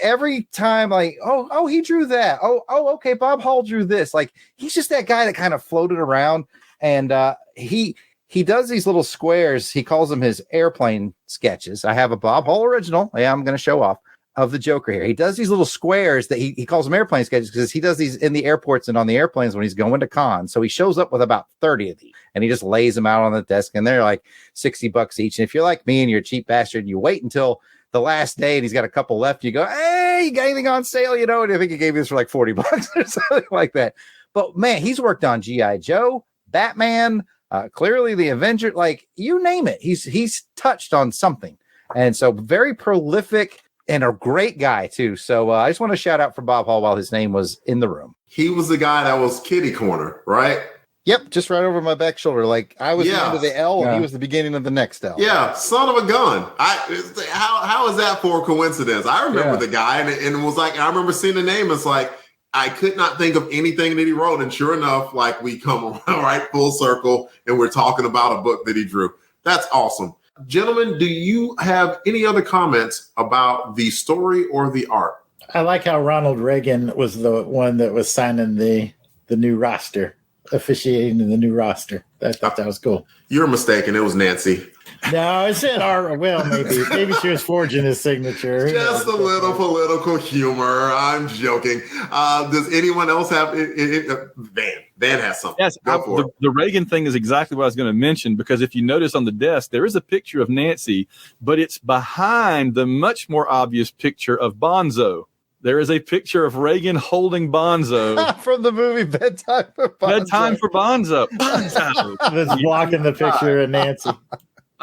Speaker 2: every time, like, oh, he drew that. Oh, okay, Bob Hall drew this. Like, he's just that guy that kind of floated around, and he does these little squares. He calls them his airplane sketches. I have a Bob Hall original. Yeah, I'm going to show off of the Joker here. He does these little squares that he calls them airplane sketches because he does these in the airports and on the airplanes when he's going to cons. So he shows up with about 30 of these and he just lays them out on the desk, and they're like $60 each. And if you're like me and you're a cheap bastard, you wait until the last day and he's got a couple left, you go, hey, you got anything on sale? And I think he gave you this for like $40 or something like that. But man, he's worked on G.I. Joe, Batman, clearly the Avenger, like you name it. He's touched on something. And so very prolific and a great guy too. So I just want to shout out for Bob Hall while his name was in the room.
Speaker 1: He was the guy that was kitty corner, right?
Speaker 2: Yep, just right over my back shoulder. Like I was the end of the L, and he was the beginning of the next L.
Speaker 1: Yeah, son of a gun. How is that for a coincidence? I remember the guy, and was like, I remember seeing the name. It's like I could not think of anything that he wrote, and sure enough, like we come around right full circle, and we're talking about a book that he drew. That's awesome. Gentlemen, do you have any other comments about the story or the art?
Speaker 3: I like how Ronald Reagan was the one that was signing the new roster, officiating in the new roster. I thought that was cool.
Speaker 1: You're mistaken. It was Nancy.
Speaker 3: No, I said R. Well, maybe she was forging his signature.
Speaker 1: Just a little political humor. I'm joking. Does anyone else have Van has something.
Speaker 5: Yes,
Speaker 1: Go for it.
Speaker 5: The Reagan thing is exactly what I was going to mention, because if you notice on the desk, there is a picture of Nancy, but it's behind the much more obvious picture of Bonzo. There is a picture of Reagan holding Bonzo.
Speaker 2: From the movie Bedtime for Bonzo.
Speaker 5: Bedtime for Bonzo. Bonzo.
Speaker 3: That's blocking the picture of Nancy.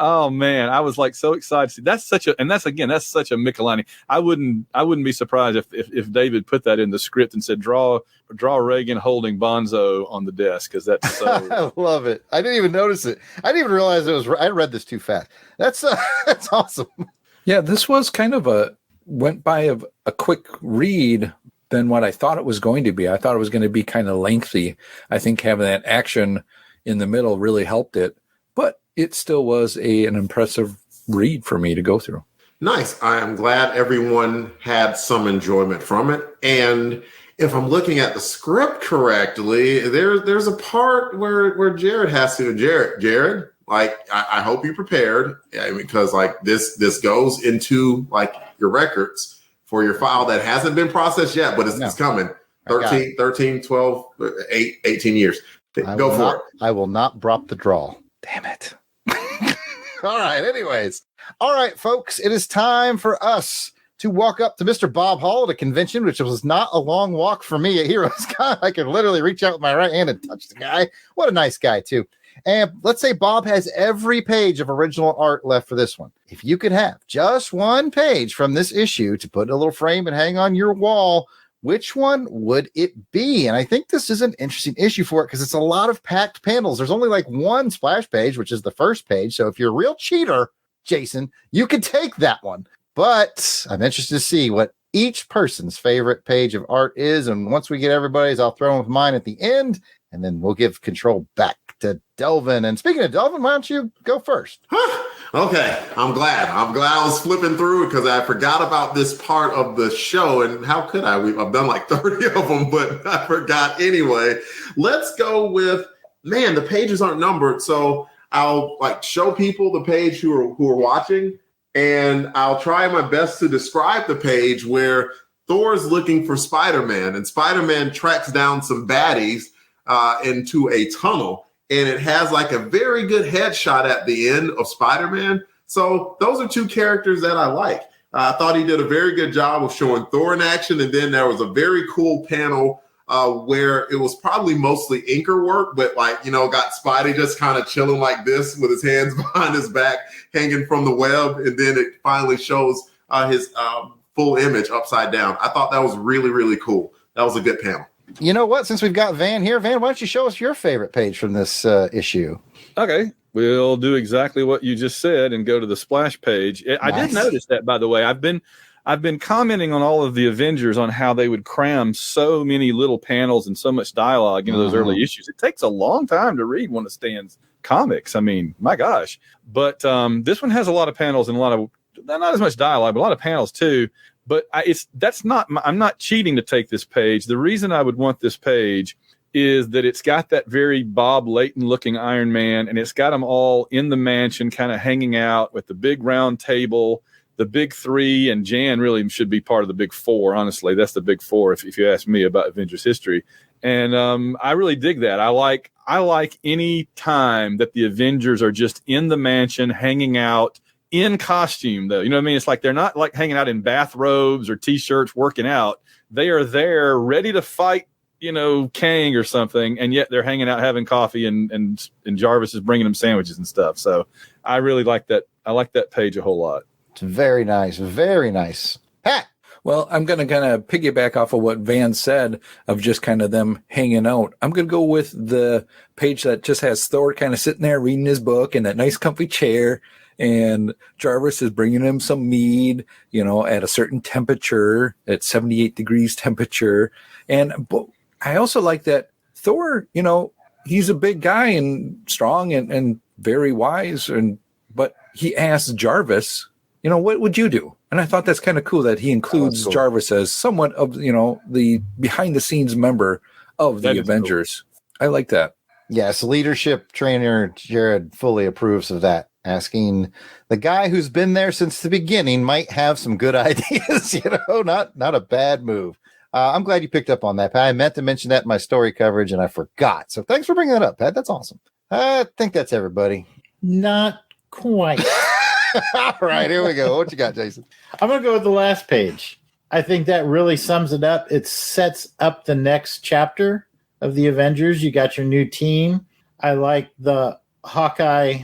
Speaker 5: Oh man, I was like so excited. That's such a Michelini. I wouldn't be surprised if David put that in the script and said draw Reagan holding Bonzo on the desk, because that's so.
Speaker 2: I love it. I didn't even notice it. I didn't even realize it was. I read this too fast. That's awesome.
Speaker 4: Yeah, this was kind of went by a quick read than what I thought it was going to be. I thought it was going to be kind of lengthy. I think having that action in the middle really helped it, but it still was an impressive read for me to go through.
Speaker 1: Nice. I am glad everyone had some enjoyment from it. And if I'm looking at the script correctly, there's a part where Jarrod has to. Jarrod, like I hope you prepared, because like this goes into like your records for your file that hasn't been processed yet, but it's coming. 13, 12, 18 years. Go for it.
Speaker 2: I will not drop the draw. Damn it. All right. Anyways. All right, folks. It is time for us to walk up to Mr. Bob Hall at a convention, which was not a long walk for me at Heroes Con. I could literally reach out with my right hand and touch the guy. What a nice guy, too. And let's say Bob has every page of original art left for this one. If you could have just one page from this issue to put in a little frame and hang on your wall, which one would it be? And I think this is an interesting issue for it because it's a lot of packed panels. There's only like one splash page, which is the first page. So if you're a real cheater, Jason, you could take that one. But I'm interested to see what each person's favorite page of art is. And once we get everybody's, I'll throw in with mine at the end, and then we'll give control back to Delvin. And speaking of Delvin, why don't you go first?
Speaker 1: Okay, I'm glad I was flipping through because I forgot about this part of the show. And how could I? I've done like 30 of them, but I forgot anyway. Let's go with, the pages aren't numbered. So I'll like show people the page who are watching, and I'll try my best to describe the page where Thor's looking for Spider-Man, and Spider-Man tracks down some baddies into a tunnel. And it has like a very good headshot at the end of Spider-Man. So those are two characters that I like. I thought he did a very good job of showing Thor in action. And then there was a very cool panel where it was probably mostly inker work, but like, got Spidey just kind of chilling like this with his hands behind his back, hanging from the web. And then it finally shows his full image upside down. I thought that was really, really cool. That was a good panel.
Speaker 2: You know what? Since we've got Van here, Van, why don't you show us your favorite page from this issue?
Speaker 5: Okay. We'll do exactly what you just said and go to the splash page. Nice. I did notice that, by the way. I've been commenting on all of the Avengers on how they would cram so many little panels and so much dialogue into those early issues. It takes a long time to read one of Stan's comics. I mean, my gosh. But this one has a lot of panels and a lot of, not as much dialogue, but a lot of panels too. But I'm not cheating to take this page. The reason I would want this page is that it's got that very Bob Layton looking Iron Man, and it's got them all in the mansion kind of hanging out with the big round table, the big three, and Jan really should be part of the big four. Honestly, that's the big four if you ask me about Avengers history. And I really dig that. I like any time that the Avengers are just in the mansion hanging out in costume, though. You know what I mean? It's like they're not like hanging out in bathrobes or T-shirts working out. They are there ready to fight, Kang or something, and yet they're hanging out having coffee, and Jarvis is bringing them sandwiches and stuff. So I really like that. I like that page a whole lot.
Speaker 2: It's very nice. Very nice. Pat!
Speaker 4: Well, I'm going to kind of piggyback off of what Van said of just kind of them hanging out. I'm going to go with the page that just has Thor kind of sitting there reading his book in that nice comfy chair. And Jarvis is bringing him some mead, at a certain temperature, at 78 degrees temperature. And I also like that Thor, he's a big guy and strong and very wise. But he asks Jarvis, what would you do? And I thought that's kind of cool that he includes Jarvis as somewhat of, the behind the scenes member of the Avengers. Cool. I like that.
Speaker 2: Yes. Leadership trainer Jarrod fully approves of that. asking the guy who's been there since the beginning might have some good ideas. Not a bad move. I'm glad you picked up on that, Pat. I meant to mention that in my story coverage, and I forgot. So thanks for bringing that up, Pat. That's awesome. I think that's everybody.
Speaker 3: Not quite.
Speaker 2: All right, here we go. What you got, Jason?
Speaker 3: I'm going to go with the last page. I think that really sums it up. It sets up the next chapter of the Avengers. You got your new team. I like the Hawkeye,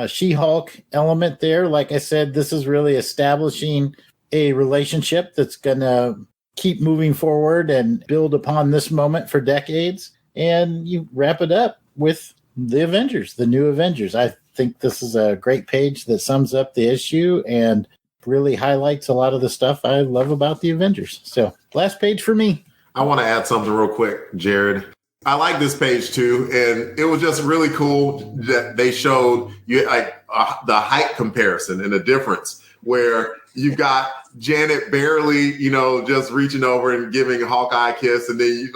Speaker 3: She-Hulk element there. Like I said, this is really establishing a relationship that's going to keep moving forward and build upon this moment for decades. And you wrap it up with the Avengers, the new Avengers. I think this is a great page that sums up the issue and really highlights a lot of the stuff I love about the Avengers. So last page for me.
Speaker 1: I want to add something real quick, Jarrod. I like this page too, and it was just really cool that they showed you like the height comparison and the difference where you've got Janet barely, just reaching over and giving Hawkeye a kiss, and then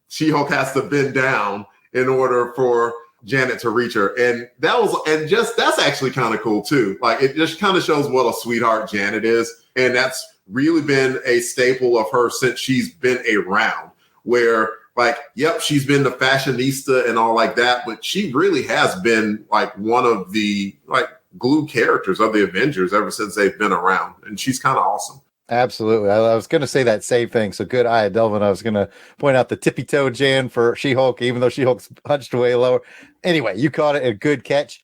Speaker 1: She-Hulk has to bend down in order for Janet to reach her. And that's actually kind of cool too. Like, it just kind of shows what a sweetheart Janet is. And that's really been a staple of her since she's been around, where she's been the fashionista and all like that, but she really has been one of the glue characters of the Avengers ever since they've been around. And she's kind of awesome.
Speaker 2: Absolutely. I was going to say that same thing. So good eye, Delvin. I was going to point out the tippy-toe Jan for She-Hulk, even though She-Hulk's hunched way lower. Anyway, you caught it. A good catch.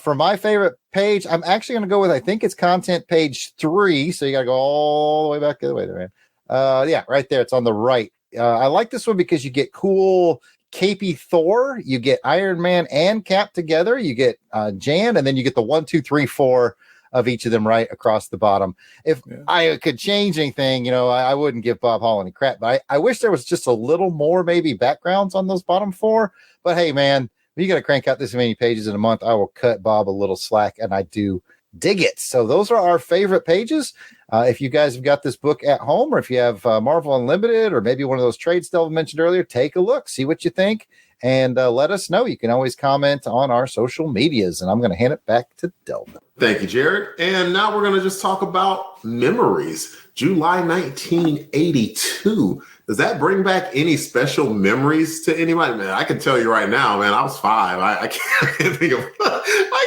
Speaker 2: For my favorite page, I'm actually going to go with, I think it's content page 3. So you got to go all the way back the other way there, man. Yeah, right there. It's on the right. I like this one because you get cool capey Thor. You get Iron Man and Cap together. You get Jan, and then you get the 1, 2, 3, 4 of each of them right across the bottom. If I could change anything, I wouldn't give Bob Hall any crap, but I wish there was just a little more maybe backgrounds on those bottom 4. But hey, man, if you got to crank out this many pages in a month, I will cut Bob a little slack, and I do dig it. So those are our favorite pages. If you guys have got this book at home, or if you have Marvel Unlimited, or maybe one of those trades Delvin mentioned earlier, take a look, see what you think, and let us know. You can always comment on our social medias, and I'm going to hand it back to Delvin.
Speaker 1: Thank you, Jarrod. And now we're going to just talk about memories. July 1982. Does that bring back any special memories to anybody? Man, I can tell you right now, man, I was 5. I can't think of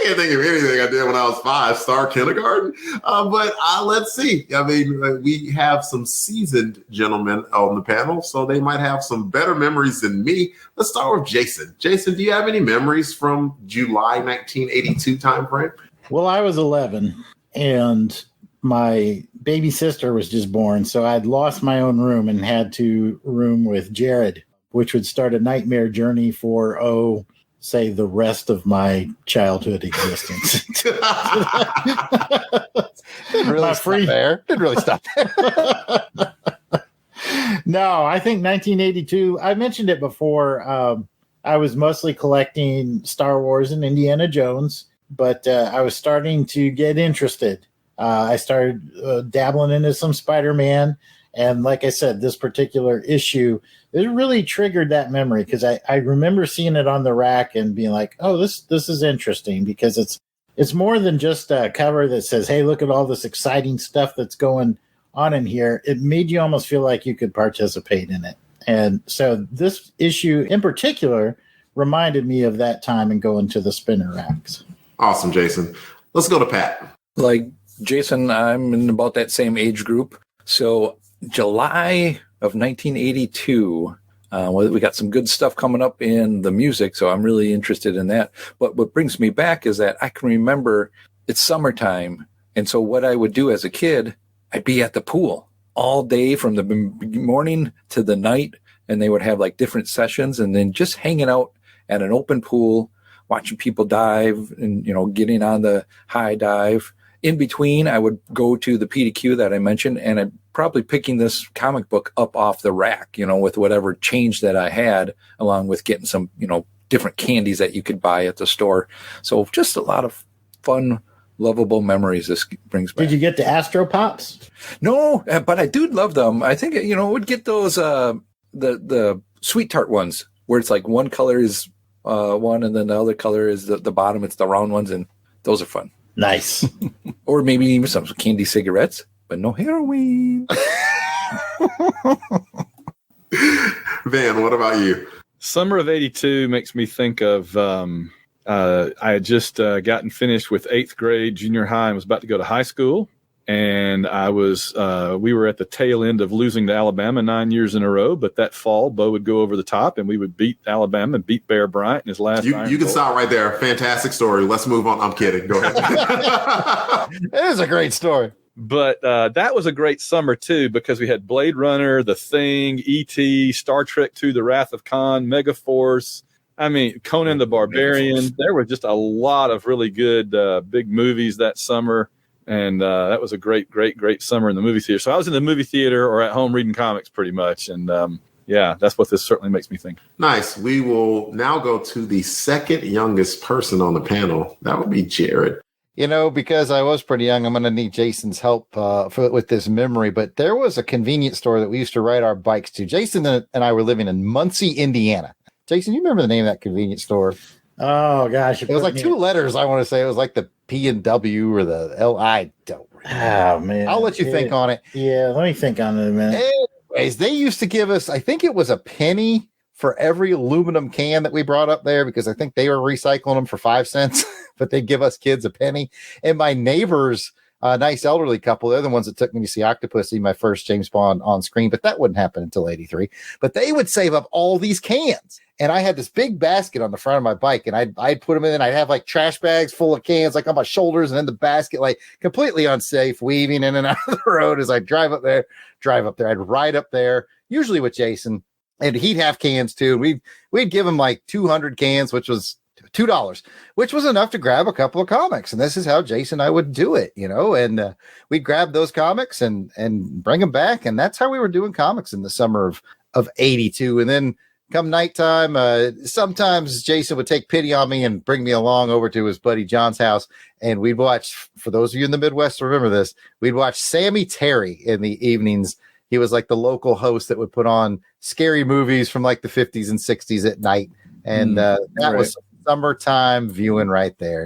Speaker 1: anything I did when I was 5. Star kindergarten. But let's see. I mean, we have some seasoned gentlemen on the panel, so they might have some better memories than me. Let's start with Jason. Jason, do you have any memories from July 1982 timeframe?
Speaker 3: Well, I was 11, and my baby sister was just born, so I'd lost my own room and had to room with Jarrod, which would start a nightmare journey for, say, the rest of my childhood existence.
Speaker 2: Didn't really stop there.
Speaker 3: No, I think 1982, I mentioned it before. I was mostly collecting Star Wars and Indiana Jones, but I was starting to get interested. I started dabbling into some Spider-Man. And like I said, this particular issue, it really triggered that memory because I remember seeing it on the rack and being like, oh, this is interesting because it's more than just a cover that says, hey, look at all this exciting stuff that's going on in here. It made you almost feel like you could participate in it. And so this issue in particular reminded me of that time and going to the spinner racks.
Speaker 1: Awesome, Jason. Let's go to Pat.
Speaker 4: Like Jason, I'm in about that same age group. So July of 1982, we got some good stuff coming up in the music, so I'm really interested in that. But what brings me back is that I can remember it's summertime, and so what I would do as a kid, I'd be at the pool all day from the morning to the night, and they would have like different sessions, and then just hanging out at an open pool, watching people dive and, getting on the high dive. In between, I would go to the PDQ that I mentioned, and I'm probably picking this comic book up off the rack, with whatever change that I had, along with getting some, different candies that you could buy at the store. So just a lot of fun, lovable memories this brings back.
Speaker 3: Did you get the Astro Pops?
Speaker 4: No, but I do love them. I think, would get those, the Sweet Tart ones, where it's like one color is one, and then the other color is the bottom. It's the round ones, and Those are fun.
Speaker 3: Nice.
Speaker 4: Or maybe even some candy cigarettes, but no heroin.
Speaker 1: Van, what about you?
Speaker 5: Summer of '82 makes me think of I had just gotten finished with 8th grade junior high and was about to go to high school. And we were at the tail end of losing to Alabama 9 years in a row. But that fall, Bo would go over the top and we would beat Alabama and beat Bear Bryant in his last.
Speaker 1: You can stop right there. Fantastic story. Let's move on. I'm kidding. Go ahead.
Speaker 2: It is a great story.
Speaker 5: But that was a great summer, too, because we had Blade Runner, The Thing, E.T., Star Trek II, The Wrath of Khan, Megaforce. I mean, Conan the Barbarian. There were just a lot of really good big movies that summer. And that was a great, great, great summer in the movie theater. So I was in the movie theater or at home reading comics pretty much. And yeah, that's what this certainly makes me think.
Speaker 1: Nice. We will now go to the second youngest person on the panel. That would be Jarrod.
Speaker 2: You know, because I was pretty young, I'm going to need Jason's help with this memory. But there was a convenience store that we used to ride our bikes to. Jason and I were living in Muncie, Indiana. Jason, you remember the name of that convenience store?
Speaker 3: Oh, gosh.
Speaker 2: It was like 2 letters, I want to say. It was like the P&W or the L. I don't remember.
Speaker 3: Oh, man.
Speaker 2: I'll let you think on it.
Speaker 3: Yeah, let me think on it a minute.
Speaker 2: Anyways, they used to give us, I think it was a penny for every aluminum can that we brought up there because I think they were recycling them for 5 cents, but they'd give us kids a penny. And my neighbors, a nice elderly couple, they're the ones that took me to see Octopussy, my first James Bond on screen, but that wouldn't happen until 83. But they would save up all these cans. And I had this big basket on the front of my bike, and I'd put them in, and I'd have like trash bags full of cans, like on my shoulders, and in the basket, like completely unsafe, weaving in and out of the road as I drive up there. I'd ride up there, usually with Jason, and he'd have cans too. We'd give him like 200 cans, which was $2, which was enough to grab a couple of comics. And this is how Jason and I would do it, you know, and we'd grab those comics and bring them back. And that's how we were doing comics in the summer of 82. And then come nighttime, sometimes Jason would take pity on me and bring me along over to his buddy John's house. And we'd watch, for those of you in the Midwest, remember this, we'd watch Sammy Terry in the evenings. He was like the local host that would put on scary movies from like the 50s and 60s at night. And that was summertime viewing right there.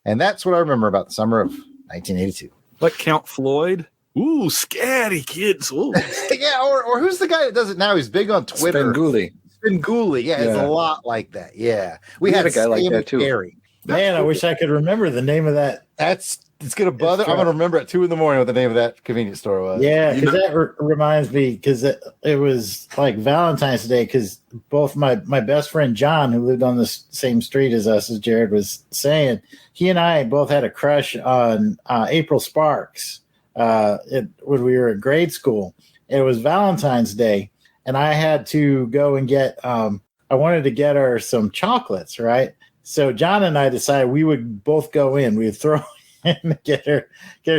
Speaker 2: And that's what I remember about the summer of 1982.
Speaker 5: Like Count Floyd. Ooh, scary kids. Ooh.
Speaker 2: Yeah, or who's the guy that does it now? He's big on Twitter. Spenguli. Yeah, it's a lot like that. Yeah. We had a guy like that too. Terry.
Speaker 3: Man, I wish I could remember the name of that.
Speaker 2: It's going to bother. I'm going to remember at 2 a.m. what the name of that convenience store was.
Speaker 3: Yeah, because that reminds me, because it was like Valentine's Day, because both my best friend John, who lived on the same street as us, as Jarrod was saying, he and I both had a crush on April Sparks when we were in grade school. It was Valentine's Day, and I had to go and get I wanted to get her some chocolates, right? So John and I decided we would both go in. We would throw in get her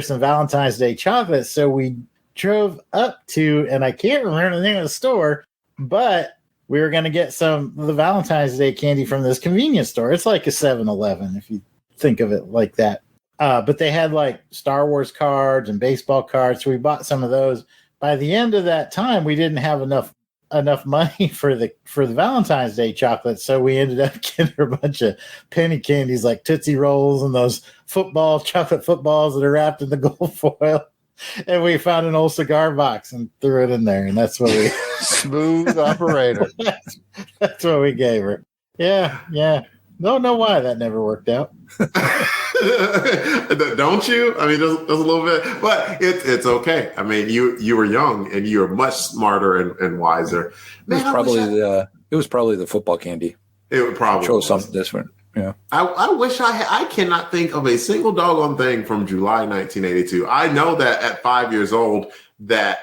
Speaker 3: some Valentine's Day chocolates. So we drove up to, and I can't remember the name of the store, but we were going to get some of the Valentine's Day candy from this convenience store. It's like a 7-Eleven if you think of it like that. But they had like Star Wars cards and baseball cards. So we bought some of those. By the end of that time, we didn't have enough money for the Valentine's Day chocolate, so we ended up getting her a bunch of penny candies like Tootsie Rolls and those chocolate footballs that are wrapped in the gold foil. And we found an old cigar box and threw it in there, and that's what we
Speaker 2: smooth operator.
Speaker 3: That's what we gave her. Yeah. Don't know why that never worked out.
Speaker 1: Don't you? I mean, there's a little bit, but it's okay. I mean, you were young and you were much smarter and wiser.
Speaker 4: Man, it was probably the football candy.
Speaker 1: It would probably
Speaker 4: show something different. Yeah.
Speaker 1: I wish I cannot think of a single doggone thing from July 1982. I know that at 5 years old, that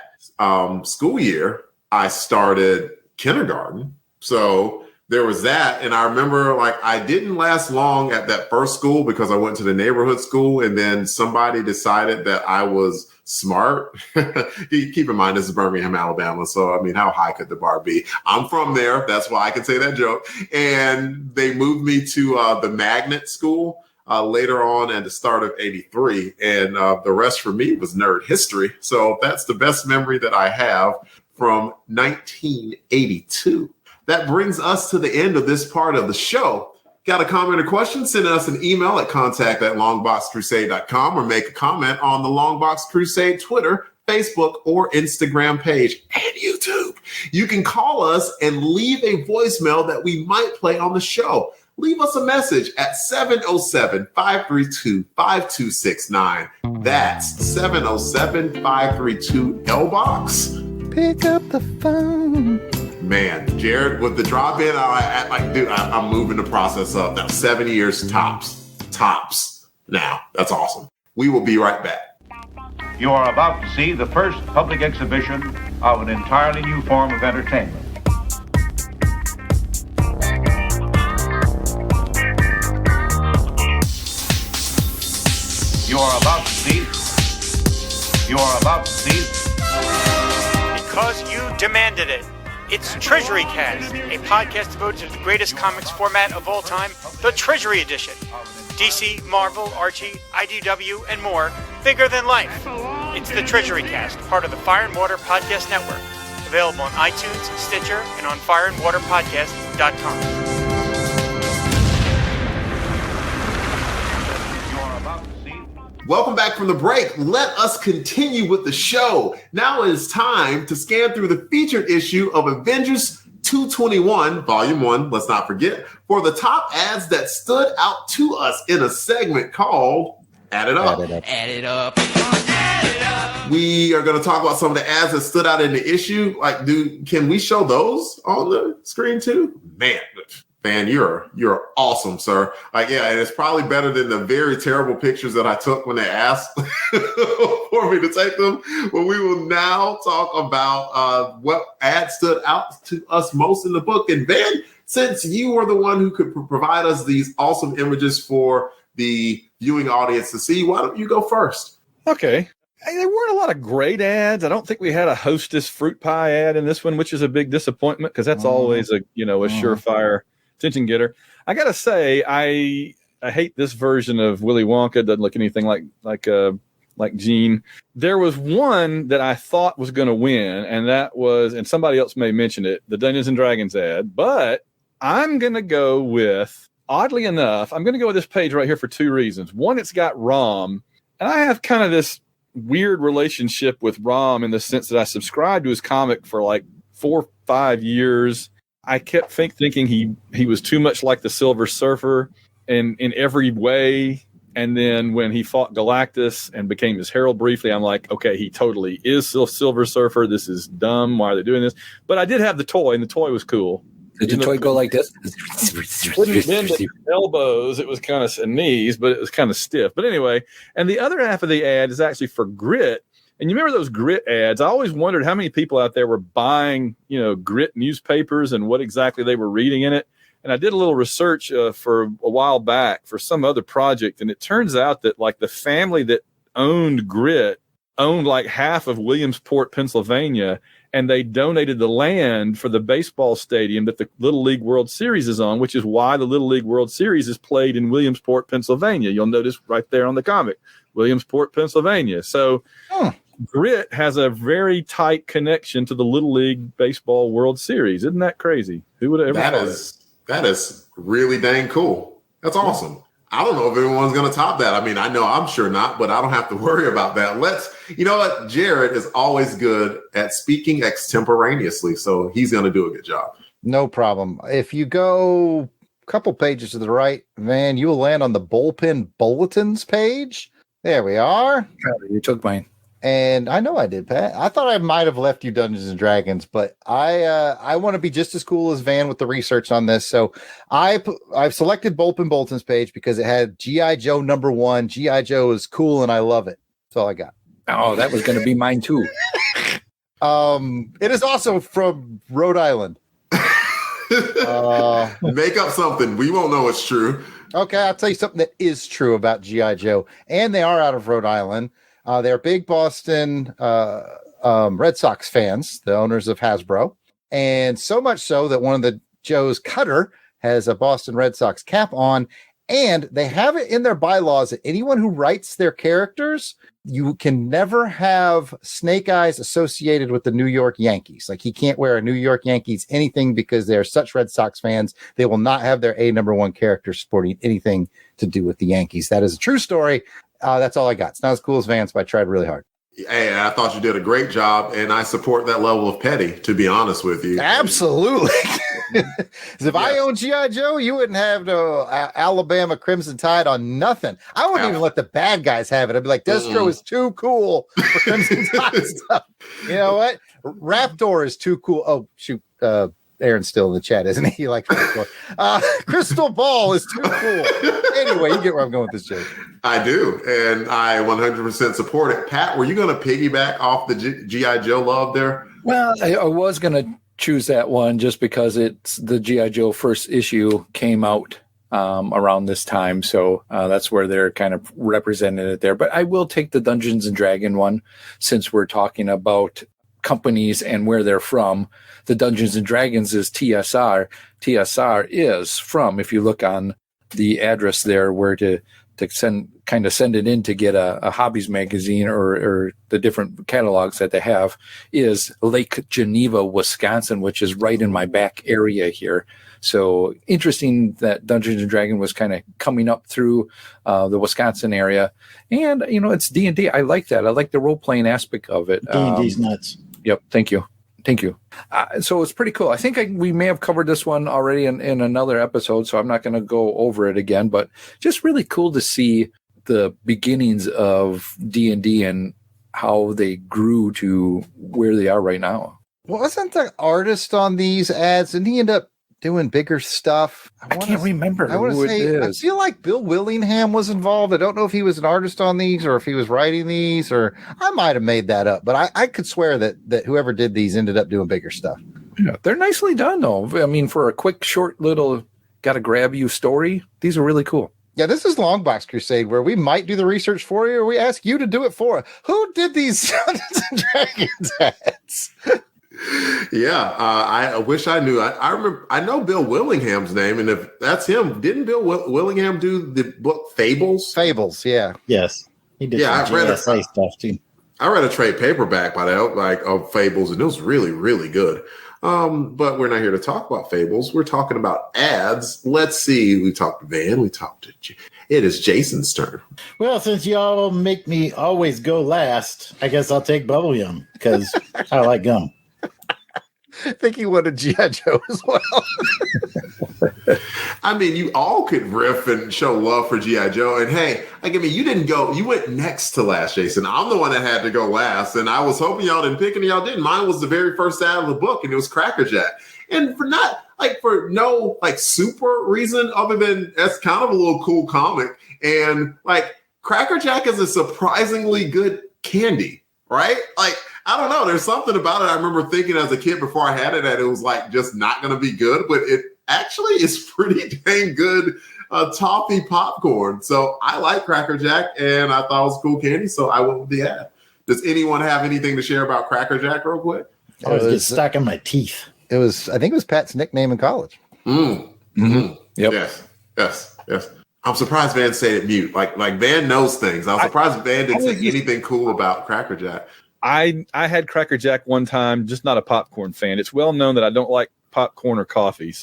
Speaker 1: school year, I started kindergarten. So there was that. And I remember I didn't last long at that first school because I went to the neighborhood school, and then somebody decided that I was smart. Keep in mind, this is Birmingham, Alabama. So, I mean, how high could the bar be? I'm from there. That's why I can say that joke. And they moved me to the magnet school later on at the start of 83. And the rest for me was nerd history. So that's the best memory that I have from 1982. That brings us to the end of this part of the show. Got a comment or question? Send us an email at contact@longboxcrusade.com or make a comment on the Longbox Crusade Twitter, Facebook, or Instagram page and YouTube. You can call us and leave a voicemail that we might play on the show. Leave us a message at 707-532-5269. That's 707-532-LBOX.
Speaker 2: Pick up the phone.
Speaker 1: Man, Jarrod, with the drop in, I'm moving the process up. Now, 7 years tops. Now, that's awesome. We will be right back.
Speaker 10: You are about to see the first public exhibition of an entirely new form of entertainment. You are about to see.
Speaker 11: Because you demanded it. It's Treasury Cast, a podcast devoted to the greatest comics format of all time, the Treasury Edition. DC, Marvel, Archie, IDW, and more, bigger than life. It's the Treasury Cast, part of the Fire and Water Podcast Network. Available on iTunes, Stitcher, and on fireandwaterpodcast.com.
Speaker 1: Welcome back from the break. Let us continue with the show. Now it is time to scan through the featured issue of Avengers 221, Volume 1, let's not forget, for the top ads that stood out to us in a segment called Add It Up.
Speaker 12: Add it up.
Speaker 1: We are going to talk about some of the ads that stood out in the issue. Like, can we show those on the screen too? Man, you're awesome, sir. And it's probably better than the very terrible pictures that I took when they asked for me to take them. But we will now talk about what ad stood out to us most in the book. And Van, since you were the one who could provide us these awesome images for the viewing audience to see, why don't you go first?
Speaker 5: Okay. There weren't a lot of great ads. I don't think we had a Hostess fruit pie ad in this one, which is a big disappointment because that's always a surefire attention getter. I gotta say, I hate this version of Willy Wonka. It doesn't look anything like Gene. There was one that I thought was going to win, and that was, and somebody else may mention it, the Dungeons and Dragons ad. But I'm going to go with, oddly enough, I'm going to go with this page right here for two reasons. One, it's got Rom, and I have kind of this weird relationship with Rom in the sense that I subscribed to his comic for like 4 or 5 years. I kept thinking he was too much like the Silver Surfer in every way. And then when he fought Galactus and became his herald briefly, I'm like, okay, he totally is Silver Surfer. This is dumb. Why are they doing this? But I did have the toy, and the toy was cool.
Speaker 4: Did the toy go like this?
Speaker 5: Wouldn't bend the elbows. It was kind of knees, but it was kind of stiff. But anyway, and the other half of the ad is actually for Grit. And you remember those Grit ads? I always wondered how many people out there were buying, Grit newspapers and what exactly they were reading in it. And I did a little research for a while back for some other project. And it turns out that like the family that owned Grit owned like half of Williamsport, Pennsylvania. And they donated the land for the baseball stadium that the Little League World Series is on, which is why the Little League World Series is played in Williamsport, Pennsylvania. You'll notice right there on the comic, Williamsport, Pennsylvania. So Grit has a very tight connection to the Little League Baseball World Series. Isn't that crazy? Who would have ever thought it?
Speaker 1: That is really dang cool. That's awesome. I don't know if anyone's going to top that. I mean, I know I'm sure not, but I don't have to worry about that. You know what? Jarrod is always good at speaking extemporaneously, so he's going to do a good job.
Speaker 2: No problem. If you go a couple pages to the right, Van, you will land on the bullpen bulletins page. There we are.
Speaker 4: You took mine.
Speaker 2: And I know I did, Pat. I thought I might have left you Dungeons and Dragons, but I want to be just as cool as Van with the research on this. So I've selected Bullpen Bulletins page because it had G.I. Joe #1. G.I. Joe is cool and I love it. That's all I got.
Speaker 4: Oh, that was going to be mine too.
Speaker 2: It is also from Rhode Island.
Speaker 1: Make up something. We won't know it's true.
Speaker 2: Okay, I'll tell you something that is true about G.I. Joe. And they are out of Rhode Island. They're big Boston Red Sox fans, the owners of Hasbro. And so much so that one of the Joe's, Cutter, has a Boston Red Sox cap on. And they have it in their bylaws that anyone who writes their characters, you can never have Snake Eyes associated with the New York Yankees. Like, he can't wear a New York Yankees anything because they're such Red Sox fans. They will not have their #1 character sporting anything to do with the Yankees. That is a true story. That's all I got. It's not as cool as Vance, but I tried really hard.
Speaker 1: Hey, I thought you did a great job, and I support that level of petty, to be honest with you.
Speaker 2: Absolutely. If I owned G.I. Joe, you wouldn't have no Alabama Crimson Tide on nothing. I wouldn't even let the bad guys have it. I'd be like, Destro is too cool for Crimson Tide stuff. You know what? Raptor is too cool. Oh, shoot. Aaron's still in the chat, isn't he? Like Crystal Ball is too cool. Anyway, you get where I'm going with this joke.
Speaker 1: I do, and I 100% support it. Pat, were you going to piggyback off the G.I. Joe love there?
Speaker 4: Well, I was going to choose that one just because it's the G.I. Joe first issue came out around this time. So that's where they're kind of represented it there. But I will take the Dungeons and Dragon one since we're talking about companies and where they're from. The Dungeons and Dragons is TSR. TSR is from, if you look on the address there, where to send it in to get a hobbies magazine or the different catalogs that they have, is Lake Geneva, Wisconsin, which is right in my back area here. So interesting that Dungeons and Dragons was kind of coming up through the Wisconsin area. And, it's D&D. I like that. I like the role-playing aspect of it.
Speaker 3: D&D's nuts.
Speaker 4: Yep. Thank you. So it's pretty cool. I think we may have covered this one already in another episode, so I'm not going to go over it again, but just really cool to see the beginnings of D&D and how they grew to where they are right now.
Speaker 2: Well, wasn't the artist on these ads? Didn't he end up doing bigger stuff?
Speaker 4: I can't remember who it is.
Speaker 2: I feel like Bill Willingham was involved. I don't know if he was an artist on these or if he was writing these, or I might have made that up, but I could swear that whoever did these ended up doing bigger stuff.
Speaker 4: Yeah, they're nicely done, though. I mean, for a quick, short little gotta grab you story, these are really cool.
Speaker 2: Yeah, this is Longbox Crusade, where we might do the research for you, or we ask you to do it for us. Who did these Dungeons and Dragons ads?
Speaker 1: Yeah, I wish I knew. I remember. I know Bill Willingham's name, and if that's him, didn't Bill Willingham do the book Fables?
Speaker 2: Fables, yeah.
Speaker 3: Yes, he did.
Speaker 1: Yeah, I read
Speaker 3: stuff too.
Speaker 1: I read a trade paperback by that, of Fables, and it was really, really good. But we're not here to talk about Fables. We're talking about ads. Let's see. We talked to Van. We talked to. It is Jason's turn.
Speaker 3: Well, since y'all make me always go last, I guess I'll take Bubble Yum because I like gum.
Speaker 2: I think he wanted G.I. Joe as well.
Speaker 1: I mean, you all could riff and show love for G.I. Joe. And hey, you didn't go, you went next to last, Jason. I'm the one that had to go last. And I was hoping y'all didn't pick, and y'all didn't. Mine was the very first ad of the book, and it was Cracker Jack. And for no super reason other than that's kind of a little cool comic. And Cracker Jack is a surprisingly good candy, right? I don't know. There's something about it. I remember thinking as a kid before I had it that it was just not going to be good, but it actually is pretty dang good toffee popcorn. So I like Cracker Jack, and I thought it was cool candy, so I went with the ad. Does anyone have anything to share about Cracker Jack real quick?
Speaker 3: I was just stuck in my teeth.
Speaker 2: I think it was Pat's nickname in college.
Speaker 1: Mm-hmm. Yep. Yes. I'm surprised Van stayed at mute. Like Van knows things. I was surprised Van didn't say anything cool about Cracker Jack.
Speaker 5: I had Cracker Jack one time, just not a popcorn fan. It's well known that I don't like popcorn or coffee.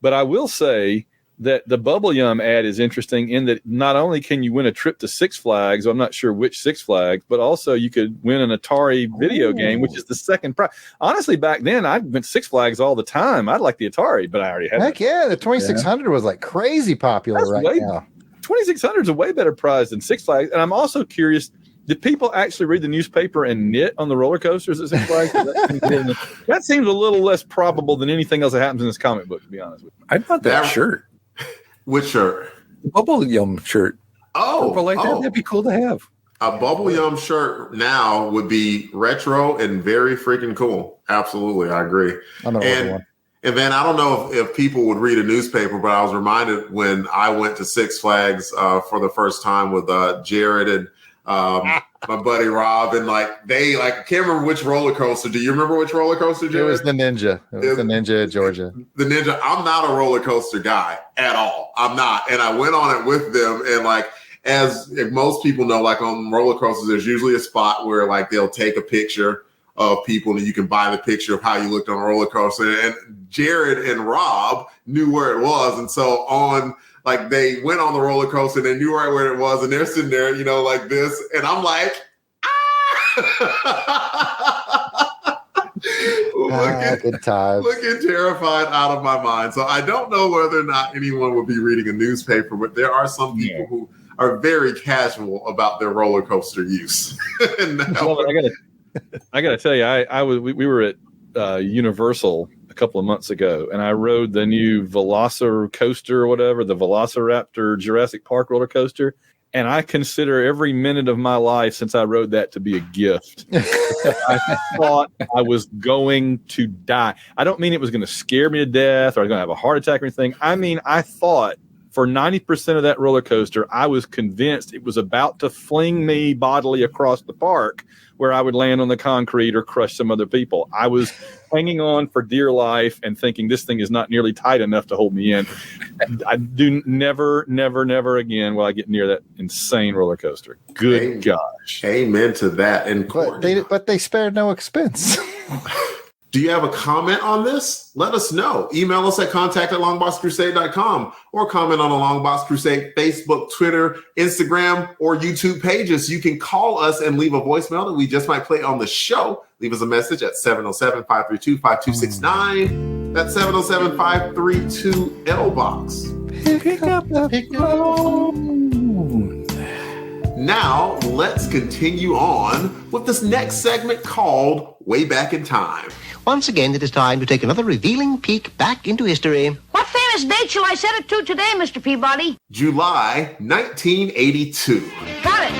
Speaker 5: But I will say that the Bubble Yum ad is interesting in that not only can you win a trip to Six Flags, I'm not sure which Six Flags, but also you could win an Atari video game, which is the second prize. Honestly, back then I went to Six Flags all the time. I'd like the Atari, but I already had it.
Speaker 2: Heck yeah, the 2600 was crazy popular now.
Speaker 5: 2600 is a way better prize than Six Flags. And I'm also curious, did people actually read the newspaper and knit on the roller coasters at Six Flags? That seems a little less probable than anything else that happens in this comic book, to be honest with you.
Speaker 4: I bought that shirt.
Speaker 1: Which shirt?
Speaker 4: The Bubble Yum shirt.
Speaker 1: Oh,
Speaker 4: that'd be cool to have.
Speaker 1: A Bubble Yum shirt now would be retro and very freaking cool. Absolutely, I agree.
Speaker 2: I'm gonna order one.
Speaker 1: And then I don't know if people would read a newspaper, but I was reminded when I went to Six Flags for the first time with Jarrod and my buddy Rob, and they I can't remember which roller coaster. Do you remember which roller coaster, Jared?
Speaker 2: It was the Ninja. It was the Ninja at Georgia.
Speaker 1: The Ninja. I'm not a roller coaster guy at all. I'm not. And I went on it with them, and as most people know, on roller coasters, there's usually a spot where they'll take a picture of people and you can buy the picture of how you looked on a roller coaster. And Jarrod and Rob knew where it was. And so they went on the roller coaster and they knew right where it was. And they're sitting there, like this. And I'm like,
Speaker 2: good times.
Speaker 1: Looking terrified out of my mind. So I don't know whether or not anyone would be reading a newspaper, but there are some people who are very casual about their roller coaster use.
Speaker 5: I gotta tell you, we were at Universal a couple of months ago, and I rode the new Velocicoaster or whatever, the Velociraptor Jurassic Park roller coaster, and I consider every minute of my life since I rode that to be a gift. I thought I was going to die. I don't mean it was going to scare me to death or I was going to have a heart attack or anything. I mean, I thought for 90% of that roller coaster, I was convinced it was about to fling me bodily across the park where I would land on the concrete or crush some other people. I was hanging on for dear life and thinking this thing is not nearly tight enough to hold me in. I do never again will I get near that insane roller coaster. Good gosh.
Speaker 1: Amen to that. And
Speaker 2: but they spared no expense.
Speaker 1: Do you have a comment on this? Let us know. Email us at contact@longboxcrusade.com or comment on the Longbox Crusade Facebook, Twitter, Instagram, or YouTube pages. You can call us and leave a voicemail that we just might play on the show. Leave us a message at 707-532-5269. That's 707-532-LBOX.
Speaker 2: Pick up the phone.
Speaker 1: Now, let's continue on with this next segment called Way Back in Time.
Speaker 12: Once again, it is time to take another revealing peek back into history.
Speaker 13: What famous date shall I set it to today, Mr. Peabody?
Speaker 1: July 1982.
Speaker 13: Got it.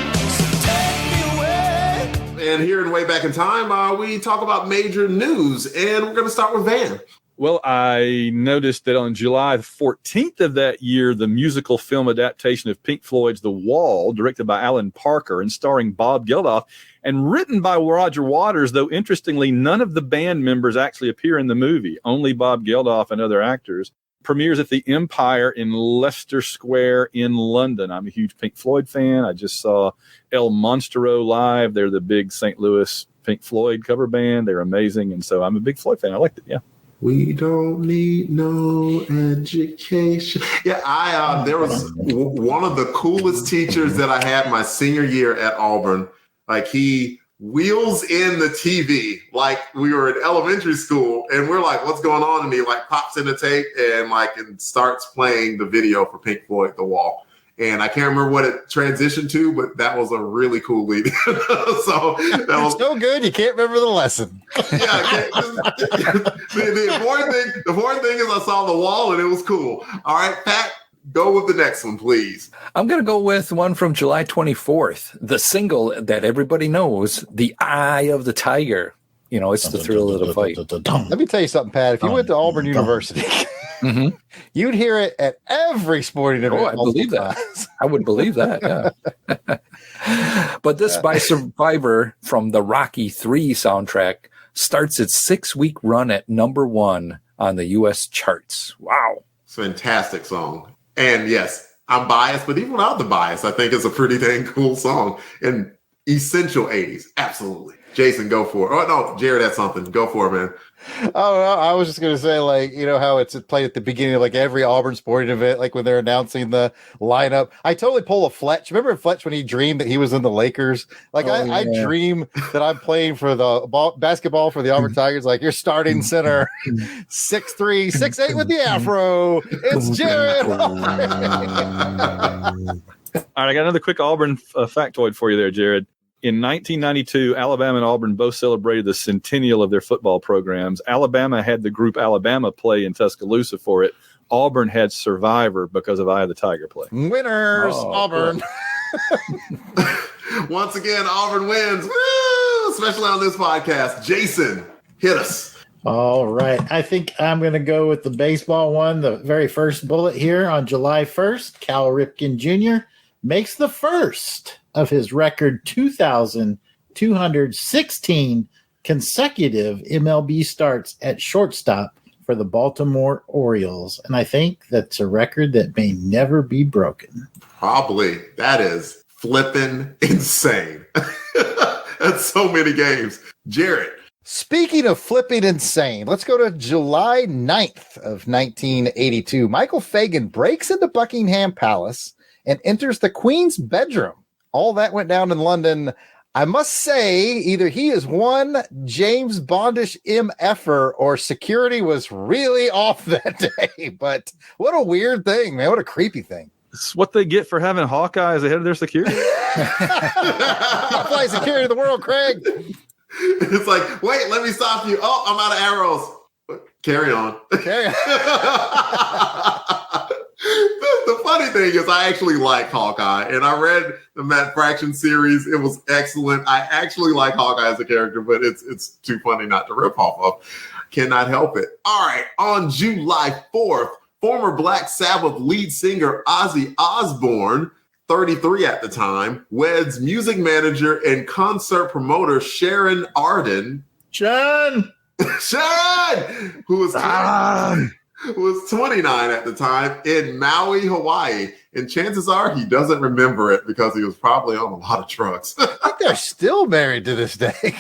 Speaker 1: And here in Way Back in Time, we talk about major news, and we're going to start with Van.
Speaker 5: Well, I noticed that on July 14th of that year, the musical film adaptation of Pink Floyd's The Wall, directed by Alan Parker and starring Bob Geldof, and written by Roger Waters, though interestingly, none of the band members actually appear in the movie, only Bob Geldof and other actors, premieres at the Empire in Leicester Square in London. I'm a huge Pink Floyd fan. I just saw El Monstro live. They're the big St. Louis Pink Floyd cover band. They're amazing, and so I'm a big Floyd fan. I liked it, yeah.
Speaker 1: We don't need no education. Yeah, there was one of the coolest teachers that I had my senior year at Auburn. He wheels in the TV like we were in elementary school, and we're like, "What's going on?" And he pops in the tape and starts playing the video for Pink Floyd, The Wall. And I can't remember what it transitioned to, but that was a really cool lead. So that was
Speaker 2: so good you can't remember the lesson.
Speaker 1: Yeah, the important thing is I saw The Wall and it was cool. All right, Pat, go with the next one, please.
Speaker 4: I'm going to go with one from July 24th, the single that everybody knows, "The Eye of the Tiger." It's the thrill of the fight.
Speaker 2: Let me tell you something, Pat. If you went to Auburn University, you'd hear it at every sporting event.
Speaker 4: Oh, I believe that. I would believe that, yeah. But this by Survivor from the Rocky III soundtrack starts its 6-week run at #1 on the U.S. charts. Wow.
Speaker 1: It's a fantastic song. And yes, I'm biased, but even without the bias, I think it's a pretty dang cool song. And essential 80s. Absolutely. Jason, go for it. Oh, no, Jarrod had something. Go for it, man.
Speaker 2: Oh, I was just going to say, how it's played at the beginning of every Auburn sporting event, when they're announcing the lineup. I totally pull a Fletch. Remember Fletch when he dreamed that he was in the Lakers? I dream that I'm playing for the basketball for the Auburn Tigers. You're starting center, 6'3", 6'8" with the afro. It's Jarrod.
Speaker 5: All right, I got another quick Auburn factoid for you there, Jarrod. In 1992, Alabama and Auburn both celebrated the centennial of their football programs. Alabama had the group Alabama play in Tuscaloosa for it. Auburn had Survivor because of Eye of the Tiger play.
Speaker 2: Winners, Auburn.
Speaker 1: Once again, Auburn wins. Woo! Especially on this podcast. Jason, hit us.
Speaker 3: All right. I think I'm going to go with the baseball one, the very first bullet here on July 1st. Cal Ripken Jr. makes the first of his record 2,216 consecutive MLB starts at shortstop for the Baltimore Orioles. And I think that's a record that may never be broken.
Speaker 1: Probably. That is flipping insane. That's so many games. Jarrod.
Speaker 2: Speaking of flipping insane, let's go to July 9th of 1982. Michael Fagan breaks into Buckingham Palace and enters the Queen's bedroom. All that went down in London. I must say, either he is one James Bondish MFer or security was really off that day. But what a weird thing, man. What a creepy thing.
Speaker 5: It's what they get for having Hawkeye as the head of their security.
Speaker 2: Top flight security of the world, Craig.
Speaker 1: It's like, wait, let me stop you. Oh, I'm out of arrows. Carry on.
Speaker 2: Carry on.
Speaker 1: The funny thing is I actually like Hawkeye, and I read the Matt Fraction series. It was excellent. I actually like Hawkeye as a character, but it's too funny not to rip off of. Cannot help it. All right, on July 4th, former Black Sabbath lead singer Ozzy Osbourne, 33 at the time, weds music manager and concert promoter Sharon Arden.
Speaker 3: Sharon,
Speaker 1: who was 29 at the time in Maui, Hawaii. And chances are he doesn't remember it because he was probably on a lot of drugs.
Speaker 2: I think they're still married to this day.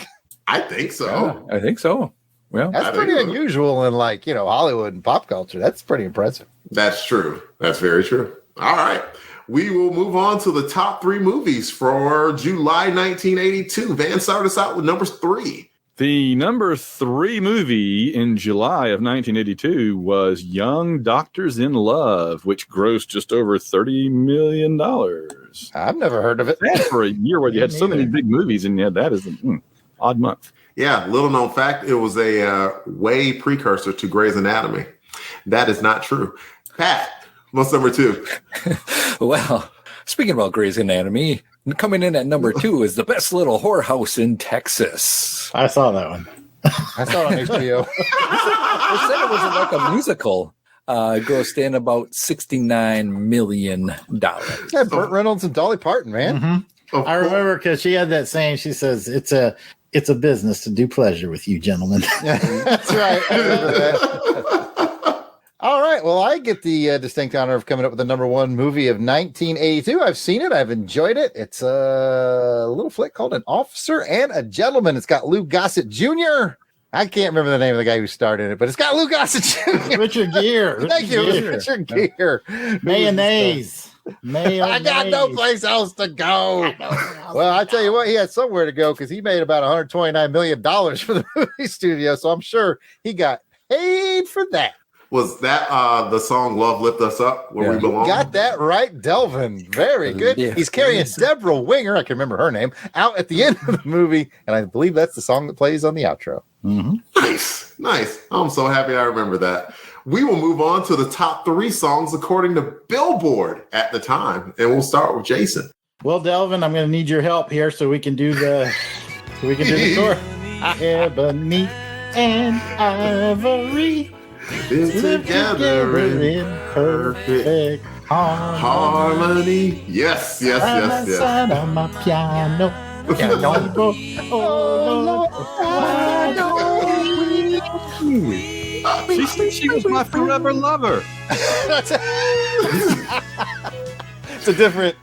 Speaker 1: I think so.
Speaker 4: Yeah, I think so. Well,
Speaker 2: that's pretty unusual in Hollywood and pop culture. That's pretty impressive.
Speaker 1: That's true. That's very true. All right. We will move on to the top 3 movies for July 1982. Van, start us out with number 3.
Speaker 5: The number 3 movie in July of 1982 was Young Doctors in Love, which grossed just over $30 million.
Speaker 2: I've never heard of it.
Speaker 5: That's for a year where you had so many big movies and you had that as an odd month.
Speaker 1: Yeah, little known fact, it was a way precursor to Grey's Anatomy. That is not true. Pat, what's number 2?
Speaker 4: Well, speaking about Grey's Anatomy, coming in at number 2 is The Best Little Whorehouse in Texas.
Speaker 3: I saw that one.
Speaker 2: I saw it on HBO.
Speaker 4: They said it was like a musical. Grossed in about $69 million.
Speaker 2: Yeah, Burt Reynolds and Dolly Parton, man.
Speaker 3: Mm-hmm. I remember because she had that saying. She says, it's a business to do pleasure with you, gentlemen.
Speaker 2: That's right. I remember that. All right. Well, I get the distinct honor of coming up with the number 1 movie of 1982. I've seen it. I've enjoyed it. It's a little flick called An Officer and a Gentleman. It's got Lou Gossett Jr. I can't remember the name of the guy who starred in it, but it's got Lou Gossett Jr.
Speaker 3: Richard Gere.
Speaker 2: Thank you, Richard Gere.
Speaker 3: Mayonnaise.
Speaker 2: I got no place else to go. Well, I tell you what, he had somewhere to go because he made about $129 million for the movie studio. So I'm sure he got paid for that.
Speaker 1: Was that the song Love Lift Us Up, Where We Belong?
Speaker 2: Got that right, Delvin. Very good. Yeah. He's carrying Deborah Winger, I can remember her name, out at the end of the movie. And I believe that's the song that plays on the outro.
Speaker 3: Mm-hmm.
Speaker 1: Nice. I'm so happy I remember that. We will move on to the top 3 songs according to Billboard at the time. And we'll start with Jason.
Speaker 3: Well, Delvin, I'm going to need your help here so we can do the tour. Ebony and Ivory live together in perfect harmony.
Speaker 1: Yes.
Speaker 3: Side on my piano.
Speaker 5: She said she was my forever lover.
Speaker 2: It's a different.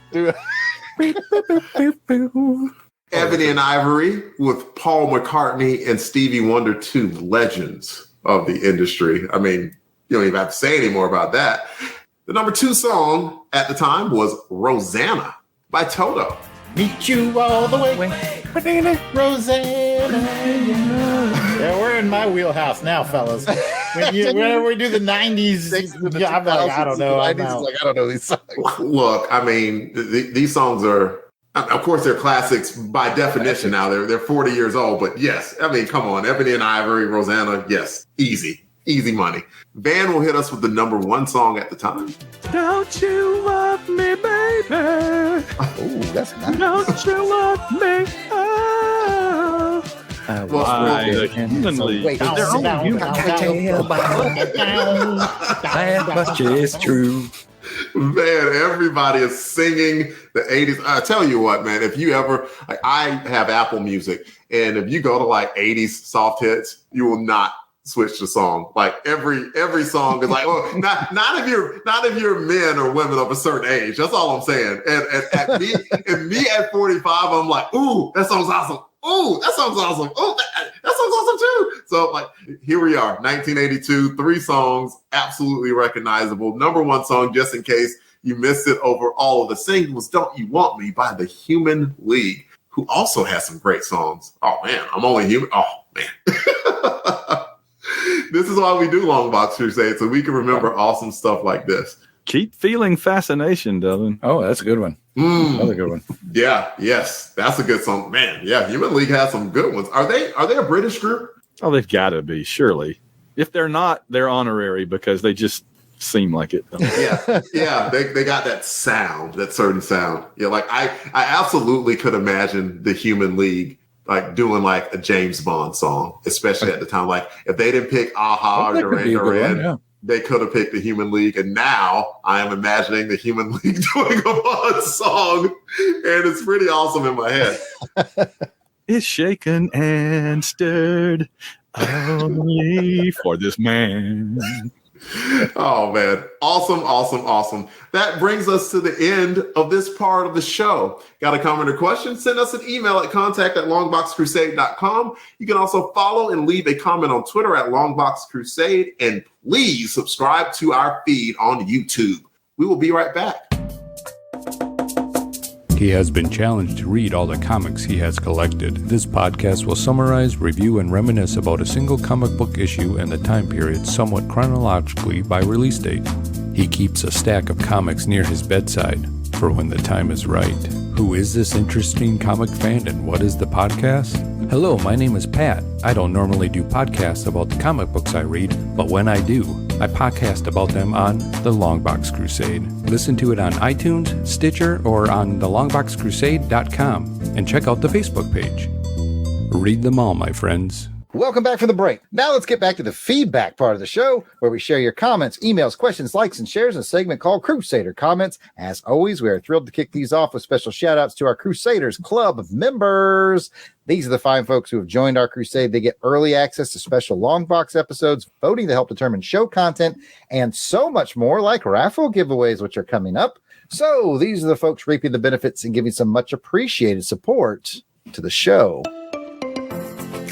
Speaker 1: Ebony and Ivory with Paul McCartney and Stevie Wonder, 2 legends of the industry. I mean, you don't even have to say any more about that. The number 2 song at the time was Rosanna by Toto.
Speaker 3: Meet you all the way, Rosanna. Yeah, we're in my wheelhouse now, fellas. Whenever we do the 90s, I'm like, I don't know.
Speaker 2: I don't know these songs.
Speaker 1: Look, I mean, these songs are, of course, they're classics by definition now. They're 40 years old, but yes, I mean, come on. Ebony and Ivory, Rosanna, yes, easy money. Van will hit us with the number 1 song at the time.
Speaker 5: Don't you love me, baby?
Speaker 2: Oh, that's nice.
Speaker 5: Don't you love me? Oh. Humanly.
Speaker 2: Wait,
Speaker 5: Their own human.
Speaker 4: That much is true.
Speaker 1: Man, everybody is singing the 80s. I tell you what, man, if you ever, like, I have Apple Music, and if you go to like 80s soft hits, you will not switch the song. Like every song is like, oh, not if you're men or women of a certain age. That's all I'm saying. And me at 45, I'm like, ooh, that song's awesome. Ooh, that song's awesome. Oh, that song's awesome too. So like, here we are, 1982, 3 songs, absolutely recognizable. Number 1 song, just in case you missed it over all of the singles, was Don't You Want Me by the Human League, who also has some great songs. Oh man, I'm Only Human. Oh man. This is why we do Longbox Crusade, so we can remember awesome stuff like this.
Speaker 5: Keep feeling fascination, Devin.
Speaker 4: Oh, that's a good one. Another good one.
Speaker 1: Yeah, yes, that's a good song. Man, yeah, Human League has some good ones. Are they a British group?
Speaker 5: Oh, they've got to be, surely. If they're not, they're honorary because they just seem like it.
Speaker 1: Yeah, they got that sound, that certain sound. Yeah, like I absolutely could imagine the Human League like doing like a James Bond song, especially at the time. Like if they didn't pick Aha or Duran Duran, they could have picked the Human League. And now I am imagining the Human League doing a Bond song, and it's pretty awesome in my head.
Speaker 5: It's shaken and stirred only for this man.
Speaker 1: Oh man, awesome. That brings us to the end of this part of the show. Got a comment or question? Send us an email at contact@longboxcrusade.com. You can also follow and leave a comment on Twitter at longboxcrusade, and please subscribe to our feed on YouTube. We will be right back.
Speaker 14: He has been challenged to read all the comics he has collected. This podcast will summarize, review, and reminisce about a single comic book issue and the time period somewhat chronologically by release date. He keeps a stack of comics near his bedside for when the time is right. Who is this interesting comic fan and what is the podcast? Hello, my name is Pat. I don't normally do podcasts about the comic books I read, but when I do, I podcast about them on The Longbox Crusade. Listen to it on iTunes, Stitcher, or on thelongboxcrusade.com, and check out the Facebook page. Read them all, my friends.
Speaker 2: Welcome back from the break. Now let's get back to the feedback part of the show, where we share your comments, emails, questions, likes, and shares in a segment called Crusader Comments. As always, we are thrilled to kick these off with special shout-outs to our Crusaders Club members. These are the fine folks who have joined our crusade. They get early access to special Longbox episodes, voting to help determine show content, and so much more, like raffle giveaways, which are coming up. So these are the folks reaping the benefits and giving some much appreciated support to the show.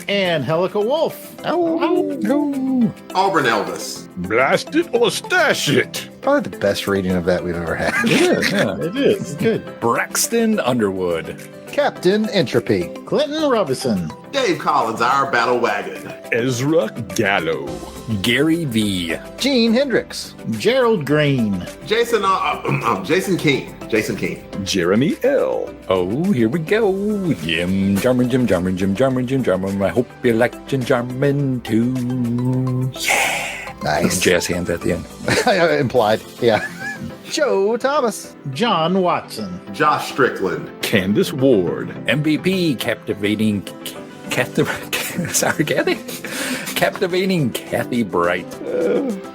Speaker 3: And Helica Wolf.
Speaker 1: Auburn Elvis.
Speaker 5: Blast it or stash it.
Speaker 2: Probably the best reading of that we've ever had.
Speaker 3: It is. Yeah, it is. It's good.
Speaker 4: Braxton Underwood.
Speaker 2: Captain Entropy.
Speaker 3: Clinton Robinson.
Speaker 1: Dave Collins, our battle wagon.
Speaker 5: Ezra Gallo.
Speaker 4: Gary V.
Speaker 2: Gene Hendricks.
Speaker 3: Gerald Green.
Speaker 1: Jason King.
Speaker 5: Jeremy L.
Speaker 4: Oh, here we go. Jim Jarman. I hope you like Jim Jarman too. Yeah.
Speaker 2: Nice.
Speaker 4: Jazz hands at the end.
Speaker 2: Implied. Yeah. Joe Thomas.
Speaker 3: John Watson.
Speaker 1: Josh Strickland.
Speaker 5: Candace Ward.
Speaker 4: MVP captivating Kathy Bright.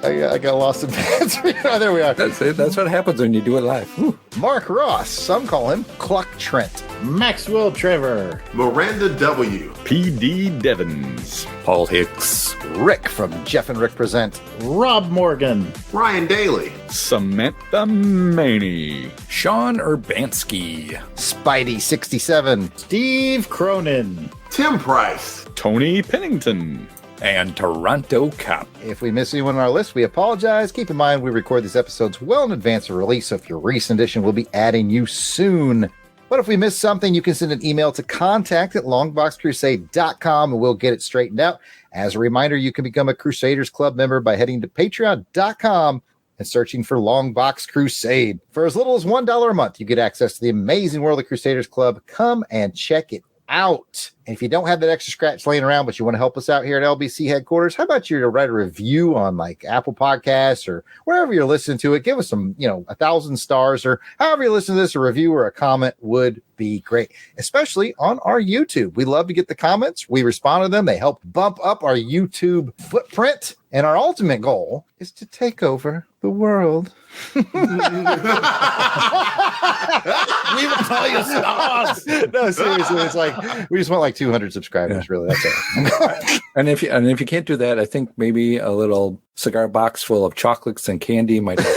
Speaker 2: I got lost in pants. There we are.
Speaker 4: That's it. That's what happens when you do it live. Whew.
Speaker 2: Mark Ross. Some call him Cluck Trent.
Speaker 3: Maxwell Trevor.
Speaker 1: Miranda W.
Speaker 5: P.D. Devons.
Speaker 4: Paul Hicks.
Speaker 2: Rick from Jeff and Rick Present.
Speaker 3: Rob Morgan.
Speaker 1: Ryan Daly.
Speaker 5: Samantha Maney.
Speaker 4: Sean Urbanski.
Speaker 2: Spidey 67.
Speaker 3: Steve Cronin.
Speaker 1: Tim Price.
Speaker 5: Tony Pennington.
Speaker 4: And Toronto Cop.
Speaker 2: If we miss anyone on our list, we apologize. Keep in mind, we record these episodes well in advance of release, so if you're a recent edition, we'll be adding you soon. But if we miss something, you can send an email to contact@longboxcrusade.com and we'll get it straightened out. As a reminder, you can become a Crusaders Club member by heading to patreon.com and searching for Longbox Crusade. For as little as $1 a month, you get access to the amazing world of Crusaders Club. Come and check it out. And if you don't have that extra scratch laying around, but you want to help us out here at LBC headquarters, how about you to write a review on like Apple Podcasts or wherever you're listening to it? Give us some, 1,000 stars or however you listen to this, a review or a comment would be great, especially on our YouTube. We love to get the comments. We respond to them. They help bump up our YouTube footprint. And our ultimate goal is to take over the world.
Speaker 3: We will tell you stars.
Speaker 2: No, seriously, it's like we just want like 200 subscribers. Really, that's it.
Speaker 4: And if you can't do that, I think maybe a little cigar box full of chocolates and candy might help.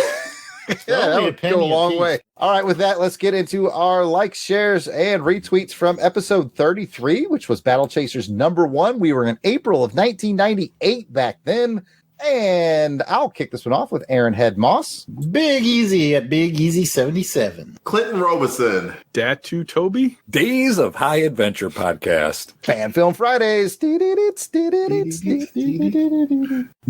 Speaker 2: Yeah, that would go a long way. All right, with that, let's get into our likes, shares, and retweets from episode 33, which was Battle Chasers #1. We were in April of 1998 back then. And I'll kick this one off with Aaron Head Moss.
Speaker 3: Big Easy at Big Easy 77.
Speaker 1: Clinton Robeson.
Speaker 5: Datu Toby.
Speaker 4: Days of High Adventure podcast.
Speaker 2: Fan Film Fridays.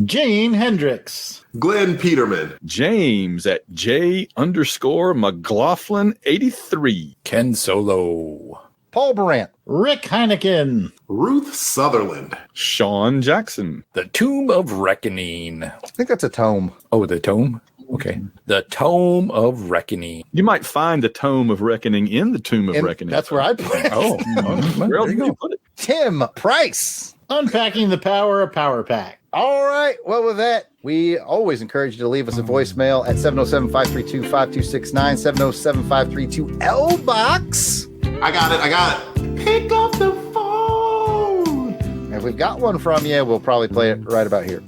Speaker 3: Jane Hendricks.
Speaker 1: Glenn Peterman.
Speaker 5: James at J_McLaughlin83.
Speaker 4: Ken Solo.
Speaker 2: Paul Brandt.
Speaker 3: Rick Heineken.
Speaker 1: Ruth Sutherland.
Speaker 5: Sean Jackson.
Speaker 4: The Tomb of Reckoning.
Speaker 2: I think that's a tome.
Speaker 4: Oh, the tome? Okay. The Tome of Reckoning.
Speaker 5: You might find the Tome of Reckoning in the Tomb of Reckoning.
Speaker 2: That's where I put it.
Speaker 5: Oh, where else did you put it?
Speaker 2: Tim Price.
Speaker 3: Unpacking the Power of Power Pack.
Speaker 2: All right. Well, with that, we always encourage you to leave us a voicemail at 707-532-5269, 707-532-LBOX.
Speaker 1: I got it. Pick up the phone.
Speaker 2: If we've got one from you, we'll probably play it right about here.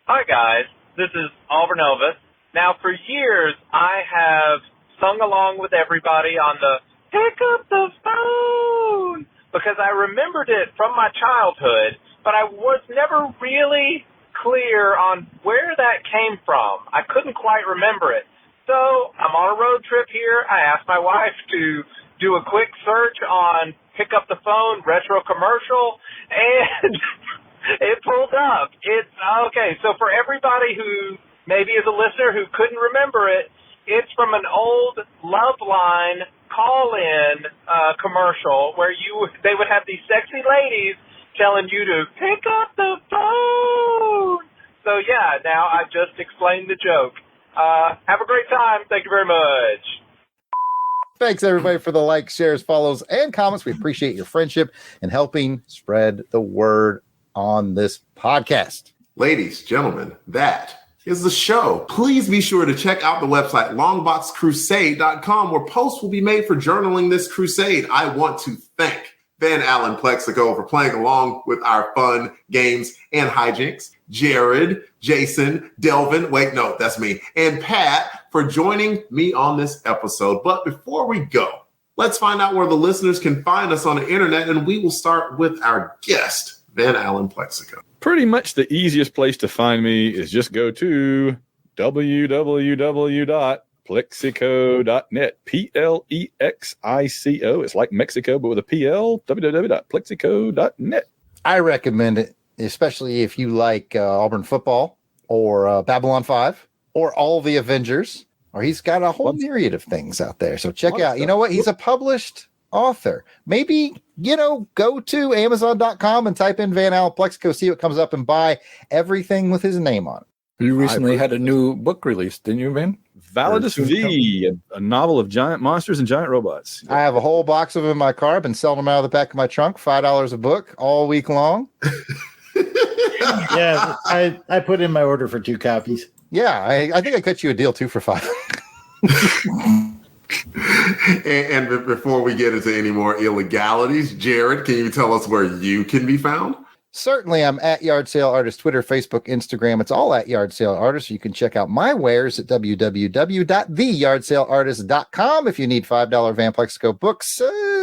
Speaker 15: Hi, guys. This is Auburn Elvis. Now, for years, I have sung along with everybody on the pick up the phone because I remembered it from my childhood, but I was never really clear on where that came from. I couldn't quite remember it. So I'm on a road trip here. I asked my wife to do a quick search on pick up the phone retro commercial, and it pulled up. It's okay. So for everybody who maybe is a listener who couldn't remember it, it's from an old Love Line call-in commercial where they would have these sexy ladies telling you to pick up the phone. So yeah, now I just explained the joke. Have a great time. Thank you very much.
Speaker 2: Thanks, everybody, for the likes, shares, follows, and comments. We appreciate your friendship and helping spread the word on this podcast.
Speaker 1: Ladies, gentlemen, that is the show. Please be sure to check out the website, longboxcrusade.com, where posts will be made for journaling this crusade. I want to thank Van Allen Plexico for playing along with our fun games and hijinks. Jarrod, Jason, Delvin, wait, no, that's me, and Pat for joining me on this episode. But before we go, let's find out where the listeners can find us on the internet, and we will start with our guest, Van Allen Plexico.
Speaker 5: Pretty much the easiest place to find me is just go to www.plexico.net. Plexico. It's like Mexico, but with a PL. www.plexico.net.
Speaker 2: I recommend it, especially if you like Auburn football or Babylon 5 or all the Avengers, or he's got a whole myriad of things out there. So check out, you know what? He's a published author. Maybe, go to Amazon.com and type in Van Allen Plexico, see what comes up, and buy everything with his name on it.
Speaker 4: You recently had a new book released, didn't you, Van?
Speaker 5: Validus V, a novel of giant monsters and giant robots.
Speaker 2: I have a whole box of them in my car. I've been selling them out of the back of my trunk, $5 a book all week long.
Speaker 3: Yeah, I put in my order for 2 copies.
Speaker 2: Yeah, I think I cut you a deal too for $5.
Speaker 1: And before we get into any more illegalities, Jarrod, can you tell us where you can be found?
Speaker 2: Certainly, I'm at Yard Sale Artist, Twitter, Facebook, Instagram. It's all at Yard Sale Artist. You can check out my wares at www.theyardsaleartist.com. If you need $5 Van Plexico books,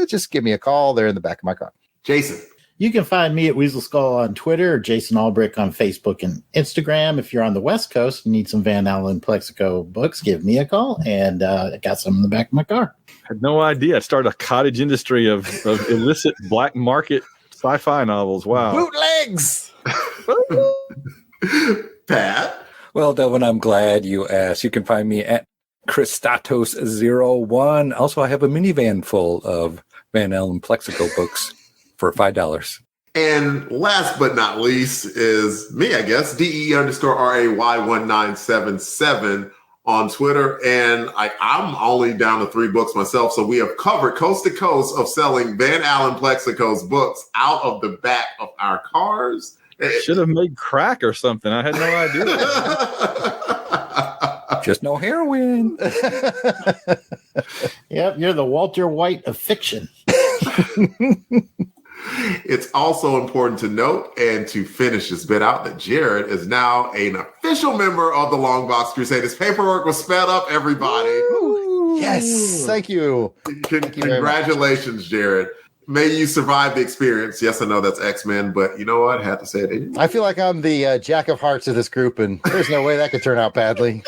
Speaker 2: just give me a call. They're in the back of my car.
Speaker 1: Jason.
Speaker 3: You can find me at Weasel Skull on Twitter or Jason Albrick on Facebook and Instagram. If you're on the West Coast and need some Van Allen Plexico books, give me a call. And I got some in the back of my car.
Speaker 5: Had no idea. I started a cottage industry of illicit black market sci-fi novels. Wow.
Speaker 2: Bootlegs!
Speaker 1: Pat?
Speaker 4: Well, Delvin, I'm glad you asked. You can find me at Christatos01. Also, I have a minivan full of Van Allen Plexico books for $5.
Speaker 1: And last but not least is me, I guess, DE_RAY1977 on Twitter. And I'm only down to 3 books myself. So we have covered coast to coast of selling Van Allen Plexico's books out of the back of our cars.
Speaker 5: Should have made crack or something. I had no idea.
Speaker 4: Just no heroin.
Speaker 3: Yep, you're the Walter White of fiction.
Speaker 1: It's also important to note and to finish this bit out that Jarrod is now an official member of the Longbox Crusade. His paperwork was sped up, everybody.
Speaker 2: Woo! Yes, thank you.
Speaker 1: Congratulations, Jarrod. May you survive the experience. Yes, I know that's X-Men, but you know what? I had to say it anyway.
Speaker 2: I feel like I'm the Jack of Hearts of this group, and there's no way that could turn out badly.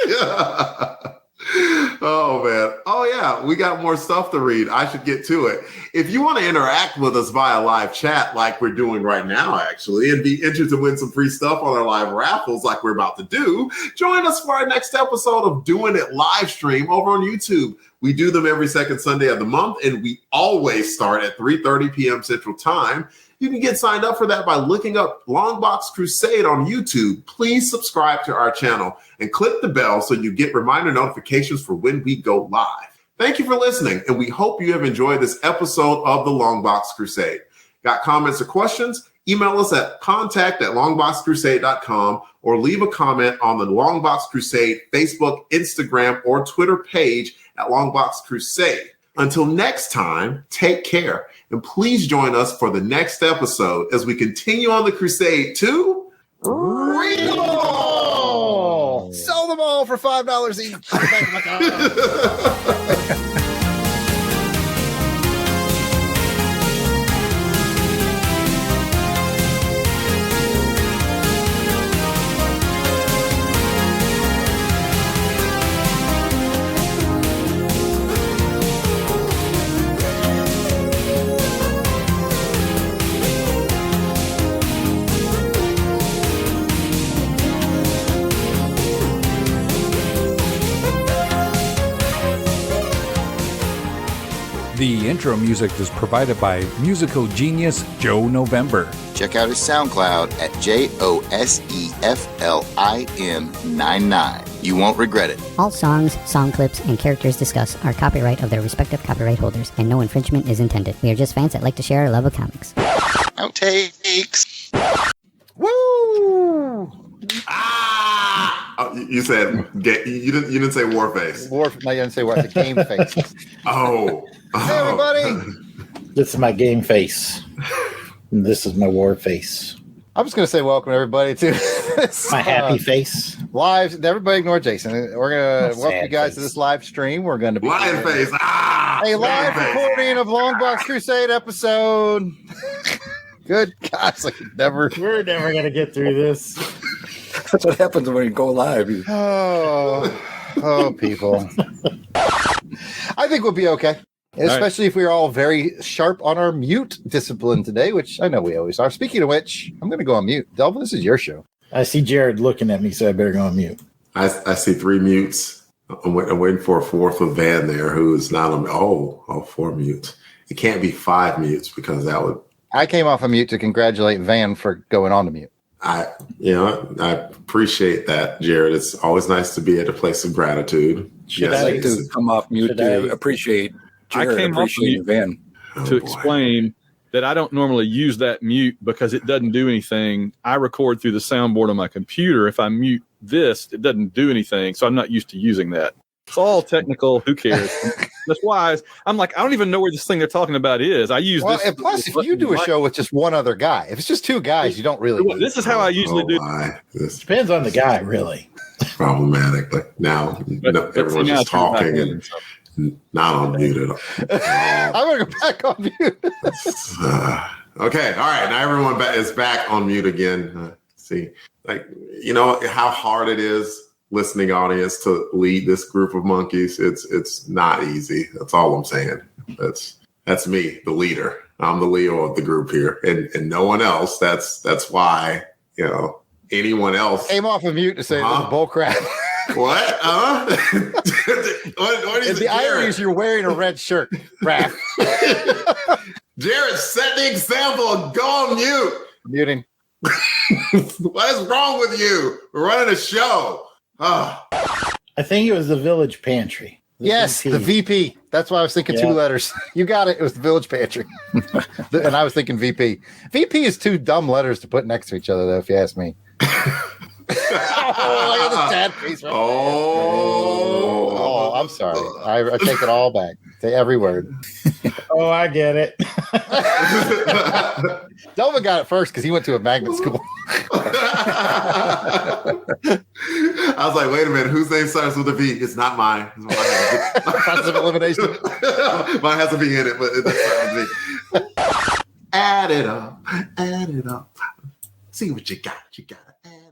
Speaker 1: Oh, man. Oh, yeah. We got more stuff to read. I should get to it. If you want to interact with us via live chat like we're doing right now, actually, and be entered to win some free stuff on our live raffles like we're about to do, join us for our next episode of Doing It live stream over on YouTube. We do them every second Sunday of the month, and we always start at 3:30 p.m. Central Time. You can get signed up for that by looking up Longbox Crusade on YouTube. Please subscribe to our channel and click the bell so you get reminder notifications for when we go live. Thank you for listening, and we hope you have enjoyed this episode of the Longbox Crusade. Got comments or questions? Email us at contact@longboxcrusade.com or leave a comment on the Longbox Crusade Facebook, Instagram, or Twitter page at Longbox Crusade. Until next time, take care, and please join us for the next episode as we continue on the crusade to read them all.
Speaker 2: Sell them all for $5 each.
Speaker 14: The intro music is provided by musical genius Joe November.
Speaker 16: Check out his SoundCloud at JOSEFLIN99. You won't regret it.
Speaker 17: All songs, song clips, and characters discussed are copyright of their respective copyright holders, and no infringement is intended. We are just fans that like to share our love of comics.
Speaker 16: Outtakes.
Speaker 2: Woo!
Speaker 1: Oh, you said you didn't say Warface.
Speaker 2: No, you didn't say what? The game face.
Speaker 1: Oh.
Speaker 2: Hey, everybody.
Speaker 3: This is my game face. And this is my war face.
Speaker 2: I'm just going to say welcome, everybody, to this,
Speaker 3: my happy face.
Speaker 2: Live. Everybody ignore Jason. We're going to welcome you guys to this live stream. We're going to be
Speaker 1: lion face.
Speaker 2: A live recording of Longbox Crusade episode. Good gosh, like
Speaker 3: we're never going to get through this.
Speaker 4: That's what happens when you go live.
Speaker 2: Oh, people. I think we'll be okay. Especially if we're all very sharp on our mute discipline today, which I know we always are. Speaking of which, I'm going to go on mute. Delvin, this is your show.
Speaker 3: I see Jarrod looking at me, so I better go on mute.
Speaker 1: I see 3 mutes. I'm waiting for a 4th with Van there who is not on. 4 mutes. It can't be 5 mutes because that would.
Speaker 2: I came off a mute to congratulate Van for going on to mute.
Speaker 1: I appreciate that, Jarrod. It's always nice to be at a place of gratitude.
Speaker 4: I'd like to come off mute to appreciate Jarrod.
Speaker 5: I came off mute
Speaker 4: Van
Speaker 5: to explain that I don't normally use that mute because it doesn't do anything. I record through the soundboard on my computer. If I mute this, it doesn't do anything, so I'm not used to using that. It's all technical. Who cares? That's why I'm like, I don't even know where this thing they're talking about is. I use this.
Speaker 2: And plus, if you do a show with just one other guy, if it's just 2 guys, you don't really.
Speaker 5: This is how I usually do.
Speaker 1: This
Speaker 3: depends on the guy, really.
Speaker 1: Problematic. Like now, everyone's just talking and not on mute at all.
Speaker 2: I'm gonna go back on mute.
Speaker 1: Okay, all right. Now everyone is back on mute again. See, like how hard it is. Listening audience to lead this group of monkeys, it's not easy. That's all I'm saying. That's me, the leader. I'm the Leo of the group here, and no one else. That's why anyone else
Speaker 2: came off of mute to say this is bull crap.
Speaker 1: What? What is
Speaker 2: the irony is you're wearing a red shirt, Raph.
Speaker 1: Jarrod, set the example. Go on mute.
Speaker 2: Muting.
Speaker 1: What is wrong with you? We're running a show.
Speaker 3: I think it was the village pantry.
Speaker 2: Yes, the VP. That's why I was thinking 2 letters. You got it. It was the Village Pantry. And I was thinking VP. VP is 2 dumb letters to put next to each other, though, if you ask me. Look at the sad face right there. I'm sorry. I take it all back. Say every word.
Speaker 3: Oh, I get it.
Speaker 2: Delvin got it first because he went to a magnet school.
Speaker 1: I was like, wait a minute, whose name starts with a V? It's not mine.
Speaker 2: Process of elimination.
Speaker 1: Mine has a V in it, but it doesn't with me. Add it up. See what you got. You got to add